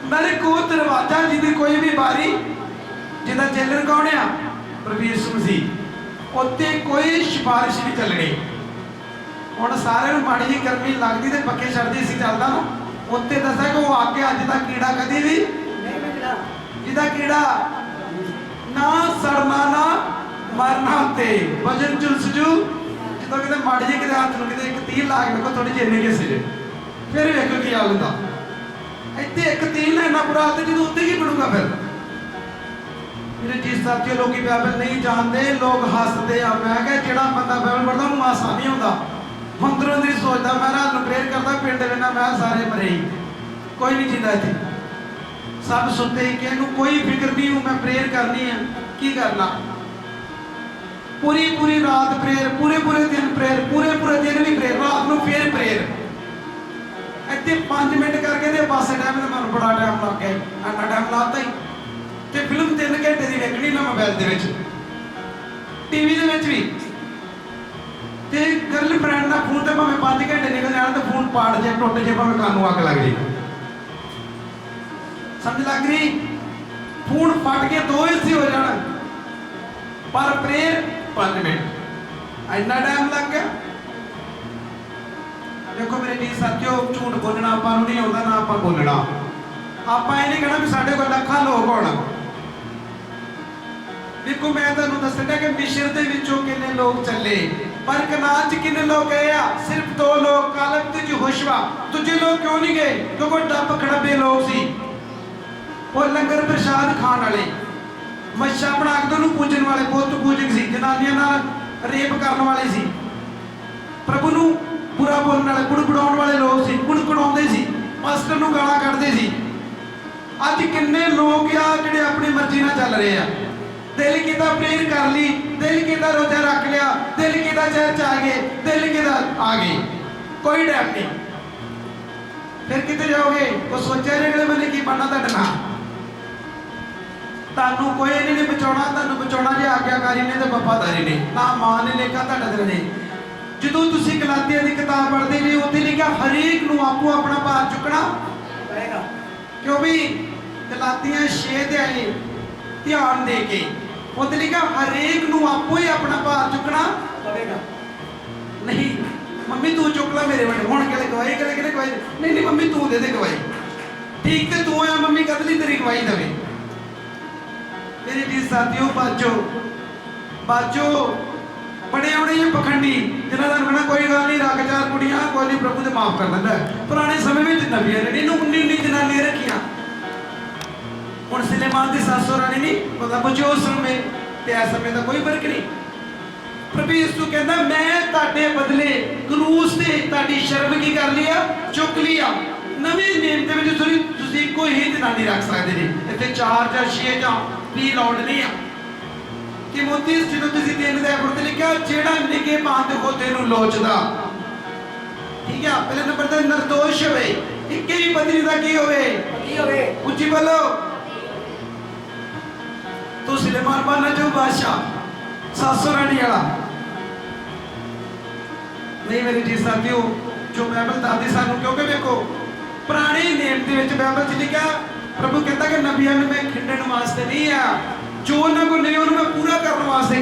ਨਾਲੇ ਕੋ ਦਰਵਾਜ਼ਾ ਜਿਹਦੀ ਕੋਈ ਵੀ ਬਾਰੀ, ਜਿਹਦਾ ਜੇਲਰ ਕੌਣ ਆ? ਪ੍ਰਭੂ ਯਿਸੂ ਮਸੀਹ। ਉੱਤੇ ਕੋਈ ਸਿਫਾਰਿਸ਼ ਨਹੀਂ ਚੱਲਣੀ। ਹੁਣ ਸਾਰਿਆਂ ਨੂੰ ਮਾੜੀ ਜਿਹੀ ਗਰਮੀ ਲੱਗਦੀ ਤੇ ਪੱਕੇ ਛੱਡਦੀ ਸੀ, ਚੱਲਦਾ ਨਾ। ਉੱਤੇ ਦੱਸਿਆ ਕਿ ਉਹ ਆ ਕੇ ਅੱਜ ਦਾ ਕੀੜਾ ਕਦੀ ਵੀ ਨਹੀਂ ਮਿਲਣਾ, ਜਿਹਦਾ ਕੀੜਾ ਨਾ ਸੜਨਾ ਨਾ ਮਰਨਾ, ਉੱਤੇ ਵਜਨ ਚੁਲਸਜੂ। ਜਦੋਂ ਕਿਤੇ ਮਾੜੀ ਜਿਹੀ ਕਿਤੇ ਹੱਥ ਨੂੰ ਕਿਤੇ ਇੱਕ ਤੀਰ ਲਾ ਕੇ ਵੇਖੋ, ਥੋੜੀ ਜਿਹੀ ਇੰਨੇ ਕਿਸੇ ਦੇ, ਫਿਰ ਵੇਖੋ ਕੀ ਹਾਲ ਹੁੰਦਾ। ਇੱਥੇ ਇੱਕ ਤੀਰ ਲੈਣਾ ਬੁਰਾ ਤੇ ਜਦੋਂ ਉੱਤੇ ਕੀ ਬਣੂਗਾ ਫਿਰ? ਮੇਰੇ ਜੀ ਸਾਥੀਓ, ਲੋਕੀ ਬਾਈਬਲ ਨਹੀਂ ਜਾਣਦੇ, ਲੋਕ ਹੱਸਦੇ ਆ। ਮੈਂ ਕਿਹਾ ਜਿਹੜਾ ਬੰਦਾ ਬਾਈਬਲ ਪੜ੍ਹਦਾ ਉਹਨੂੰ ਹਾਸਾ ਨਹੀਂ ਆਉਂਦਾ। ਅੰਦਰੋਂ ਅੰਦਰੀ ਸੋਚਦਾ, ਮੈਂ ਰਾਤ ਨੂੰ ਪ੍ਰੇਅਰ ਕਰਦਾ, ਪਿੰਡ ਵੇਨਾ ਮੈਂ ਸਾਰੇ ਮਰੇ ਹੀ, ਕੋਈ ਨਹੀਂ ਜਿੰਦਾ ਇੱਥੇ, ਸਭ ਸੁੱਤੇ ਹੀ, ਕਿਸੇ ਨੂੰ ਕੋਈ ਫਿਕਰ ਨਹੀਂ। ਹੂੰ ਮੈਂ ਪ੍ਰੇਅਰ ਕਰਨੀ ਆ, ਕੀ ਕਰਨਾ? ਪੂਰੀ ਰਾਤ ਪ੍ਰੇਅਰ, ਪੂਰੇ ਦਿਨ ਪ੍ਰੇਅਰ, ਪੂਰੇ ਦਿਨ ਵੀ ਪ੍ਰੇਅਰ, ਰਾਤ ਨੂੰ ਫੇਰ ਪ੍ਰੇਅਰ। ਇੱਥੇ 5 ਮਿੰਟ ਕਰਕੇ ਤੇ ਪਾਸੇ ਟਾਈਮ ਤੇ ਮੈਨੂੰ ਬੜਾ ਟਾਈਮ ਲੱਗ ਗਿਆ, ਇੰਨਾ ਟਾਈਮ ਲਾਤਾ ਹੀ। ਤੇ ਫਿਲਮ 3 ਘੰਟੇ ਦੀ ਵੇਖਣੀ ਨਾ ਮੋਬਾਈਲ ਦੇ ਵਿੱਚ, ਟੀਵੀ ਦੇ ਵਿੱਚ ਵੀ। ਤੇ ਗਰਲਫ੍ਰੈਂਡ ਦਾ ਫੋਨ ਤੇ ਭਾਵੇਂ 5 ਘੰਟੇ ਨਿਕਲ ਜਾਣ ਤੇ ਫੋਨ ਪਾੜ ਜੇ, ਟੁੱਟ ਜੇ, ਭਾਵੇਂ ਕੰਨ ਨੂੰ ਅੱਗ ਲੱਗ ਜੇ। ਸਮਝ ਲੱਗ ਰਹੀ? ਫੋਨ ਫਟ ਕੇ 2 ਹਿੱਸੇ ਹੋ ਜਾਣ, ਪਰ ਪ੍ਰੇਅਰ 5 ਮਿੰਟ, ਇੰਨਾ ਟਾਈਮ ਲੱਗ ਗਿਆ। ਦੇਖੋ ਮੇਰੇ ਜੀ ਸਾਥੀਓ, ਝੂਠ ਬੋਲਣਾ ਆਪਾਂ ਨੂੰ ਨਹੀਂ ਆਉਂਦਾ, ਨਾ ਆਪਾਂ ਬੋਲਣਾ। ਆਪਾਂ ਇਹ ਨਹੀਂ ਕਹਿਣਾ ਵੀ ਸਾਡੇ ਕੋਲ ਲੱਖਾਂ ਲੋਕ ਹੋਣ। ਦੇਖੋ ਮੈਂ ਤੁਹਾਨੂੰ ਦੱਸਣਾ ਕਿ ਮਿਸ਼ਰ ਦੇ ਵਿੱਚੋਂ ਕਿੰਨੇ ਲੋਕ ਚੱਲੇ, ਪਰ ਕਨਾਨ 'ਚ ਕਿੰਨੇ ਲੋਕ ਗਏ ਆ? ਸਿਰਫ 2 ਲੋਕ, ਕਾਲਬ ਤੇ ਯਹੋਸ਼ੁਆ। ਦੂਜੇ ਲੋਕ ਕਿਉਂ ਨਹੀਂ ਗਏ? ਕਿਉਂਕਿ ਡੱਬ ਖੜੱਬੇ ਲੋਕ ਸੀ। ਉਹ ਲੰਗਰ ਪ੍ਰਸ਼ਾਦ ਖਾਣ ਵਾਲੇ, ਮੱਛਾ ਬਣਾ ਕੇ ਉਹਨੂੰ ਪੂਜਣ ਵਾਲੇ, ਬੁੱਤ ਪੂਜਕ ਸੀ, ਜਨਾਨੀਆਂ ਨਾਲ ਰੇਪ ਕਰਨ ਵਾਲੇ ਸੀ, ਪ੍ਰਭੂ ਨੂੰ ਬੁਰਾ ਬੋਲਣ ਵਾਲੇ, ਕੁੜਕੁੜਾਉਣ ਵਾਲੇ ਲੋਕ ਸੀ, ਕੁੜਕੁੜਾਉਂਦੇ ਸੀ, ਪਾਸਟਰ ਨੂੰ ਗਾਲਾਂ ਕੱਢਦੇ ਸੀ। ਅੱਜ ਕਿੰਨੇ ਲੋਕ ਆ ਜਿਹੜੇ ਆਪਣੀ ਮਰਜ਼ੀ ਨਾਲ ਚੱਲ ਰਹੇ ਆ। ਦਿਲ ਕੀਤਾ ਪ੍ਰੇਅਰ ਕਰ ਲਈ, ਦਿਲ ਕੀਤਾ ਰੋਜ਼ਾ ਰੱਖ ਲਿਆ, ਦਿਲ ਕੀਤਾ ਚਰਚ ਆ ਗਏ, ਦਿਲ ਕੀਤਾ ਆ ਗਏ, ਕੋਈ ਟਾਈਮ ਨਹੀਂ। ਫਿਰ ਕਿੱਥੇ ਜਾਓਗੇ? ਉਹ ਸੋਚਿਆ ਜੇ ਅਗਲੇ ਬੰਨੇ ਕੀ ਬਣਨਾ ਤੁਹਾਡੇ ਨਾਲ। ਤੁਹਾਨੂੰ ਕੋਈ ਨਹੀਂ ਬਚਾਉਣਾ, ਤੁਹਾਨੂੰ ਬਚਾਉਣਾ ਜੇ ਆਗਿਆਕਾਰੀ ਨੇ ਤੇ ਵਫਾਦਾਰੀ ਨੇ, ਨਾ ਮਾਂ ਨੇ ਲੇਖਾ ਤੁਹਾਡਾ ਦਿਲ ਨੇ। ਜਦੋਂ ਤੁਸੀਂ ਗਲਾਤੀਆਂ ਦੀ ਕਿਤਾਬ ਪੜ੍ਹਦੇ ਜੀ, ਉੱਥੇ ਲਿਖਿਆ ਹਰੇਕ ਨੂੰ ਆਪੋ ਆਪਣਾ ਭਾਰ ਚੁੱਕਣਾ ਪਏਗਾ। ਕਿਉਂ ਵੀ ਗਲਾਤੀਆਂ 6 ਅਧਿਆਏ ਧਿਆਨ ਦੇ ਕੇ ਉੱਥੇ ਲਿਖਿਆ ਹਰੇਕ ਨੂੰ ਆਪੋ ਹੀ ਆਪਣਾ ਭਾਰ ਚੁੱਕਣਾ ਪਵੇਗਾ। ਨਹੀਂ ਮੰਮੀ ਤੂੰ ਚੁੱਕ ਲੈ ਮੇਰੇ ਵੱਲ, ਹੁਣ ਕਿਹੜੇ ਗਵਾਹੀ ਕਿਹੜੇ ਗਵਾਹੀ, ਨਹੀਂ ਨਹੀਂ ਮੰਮੀ ਤੂੰ ਦੇ ਦੇ ਗਵਾਹੀ। ਠੀਕ ਤੇ ਤੂੰ ਆ ਮੰਮੀ ਕਦਲੀ ਤੇਰੀ ਗਵਾਹੀ ਦੇਵੇ। ਮੇਰੇ ਜੀ ਸਾਥੀਓ, ਬਾਜੋ ਬੜੇ ਆਉਣੇ ਇਹ ਪਖੰਡੀ ਜਿਹਨਾਂ ਦਾ ਕਹਿਣਾ ਕੋਈ ਗੱਲ ਨਹੀਂ, ਰੱਖ ਚਾਰ ਕੁੜੀਆਂ ਕੋਈ ਨਹੀਂ, ਪ੍ਰਭੂ ਤੇ ਮਾਫ ਕਰ ਦਿੰਦਾ। ਪੁਰਾਣੇ ਸਮੇਂ ਵਿੱਚ ਨਬੀਆਂ ਨੇ ਇਹਨੂੰ 19 ਜਨਾਨੀਆਂ ਰੱਖੀਆਂ। ਹੁਣ ਸੁਲੇਮਾਨ ਦੀ ਸੱਸ ਰਾਣੀ ਨਹੀਂ ਪਤਾ ਪੁੱਛੋ ਉਸ ਸਮੇਂ ਤੇ ਇਸ ਸਮੇਂ ਦਾ ਕੋਈ ਫਰਕ ਨਹੀਂ। ਪ੍ਰਭੂ ਯਿਸੂ ਕਹਿੰਦਾ ਮੈਂ ਤੁਹਾਡੇ ਬਦਲੇ ਕਰੂਸ ਤੇ ਤੁਹਾਡੀ ਸ਼ਰਮ ਕੀ ਕਰ ਲਿਆ, ਚੁੱਕ ਲਿਆ। ਨਵੇਂ ਨੇਮ ਦੇ ਵਿੱਚ ਤੁਸੀਂ ਕੋਈ ਹੀ ਜਨਾਨੀ ਰੱਖ ਸਕਦੇ ਜੀ। ਇੱਥੇ 4 ਜਾਂ 6 ਜਾਂ 20 ਲਾਉਡ ਨਹੀਂ ਆ। ਤਿਮੋਥੀ ਜਦੋਂ ਤੁਸੀਂ 3 ਦੇ ਅਖਰ ਤੇ ਲਿਖਿਆ ਜਿਹੜਾ ਨਿੱਕੇ ਪਾਣ ਦੇ ਖੋਤੇ ਨੂੰ ਲੋਚਦਾ, ਠੀਕ ਹੈ, ਪਹਿਲੇ ਨੰਬਰ ਤੇ ਨਿਰਦੋਸ਼ ਹੋਵੇ, ਇੱਕੇ ਹੀ ਪਤਨੀ ਦਾ ਕੀ ਹੋਵੇ, ਉੱਚੀ ਬੋਲੋ। ਤੋ ਸੁਲੇਮਾਨ ਬਣਨਾ ਜੋ ਬਾਦਸ਼ਾਹ ਸਾਸੋ ਰਾਣੀ ਵਾਲਾ ਨਹੀਂ। ਮੇਰੇ ਜੀ ਸਾਥੀਓ, ਜੋ ਬਾਈਬਲ ਦੱਸਦੀ ਸਾਨੂੰ, ਕਿਉਂਕਿ ਵੇਖੋ ਪੁਰਾਣੇ ਨੇਮ ਦੇ ਵਿੱਚ ਬਾਈਬਲ 'ਚ ਲਿਖਿਆ ਪ੍ਰਭੂ ਕਹਿੰਦਾ ਕਿ ਨਬੀਆਂ ਨੂੰ ਮੈਂ ਖਿੰਡਣ ਵਾਸਤੇ ਨਹੀਂ ਆ, ਜੋ ਉਹਨਾਂ ਕੋਲ ਨਹੀਂ ਉਹਨੂੰ ਮੈਂ ਪੂਰਾ ਕਰਨ ਵਾਸਤੇ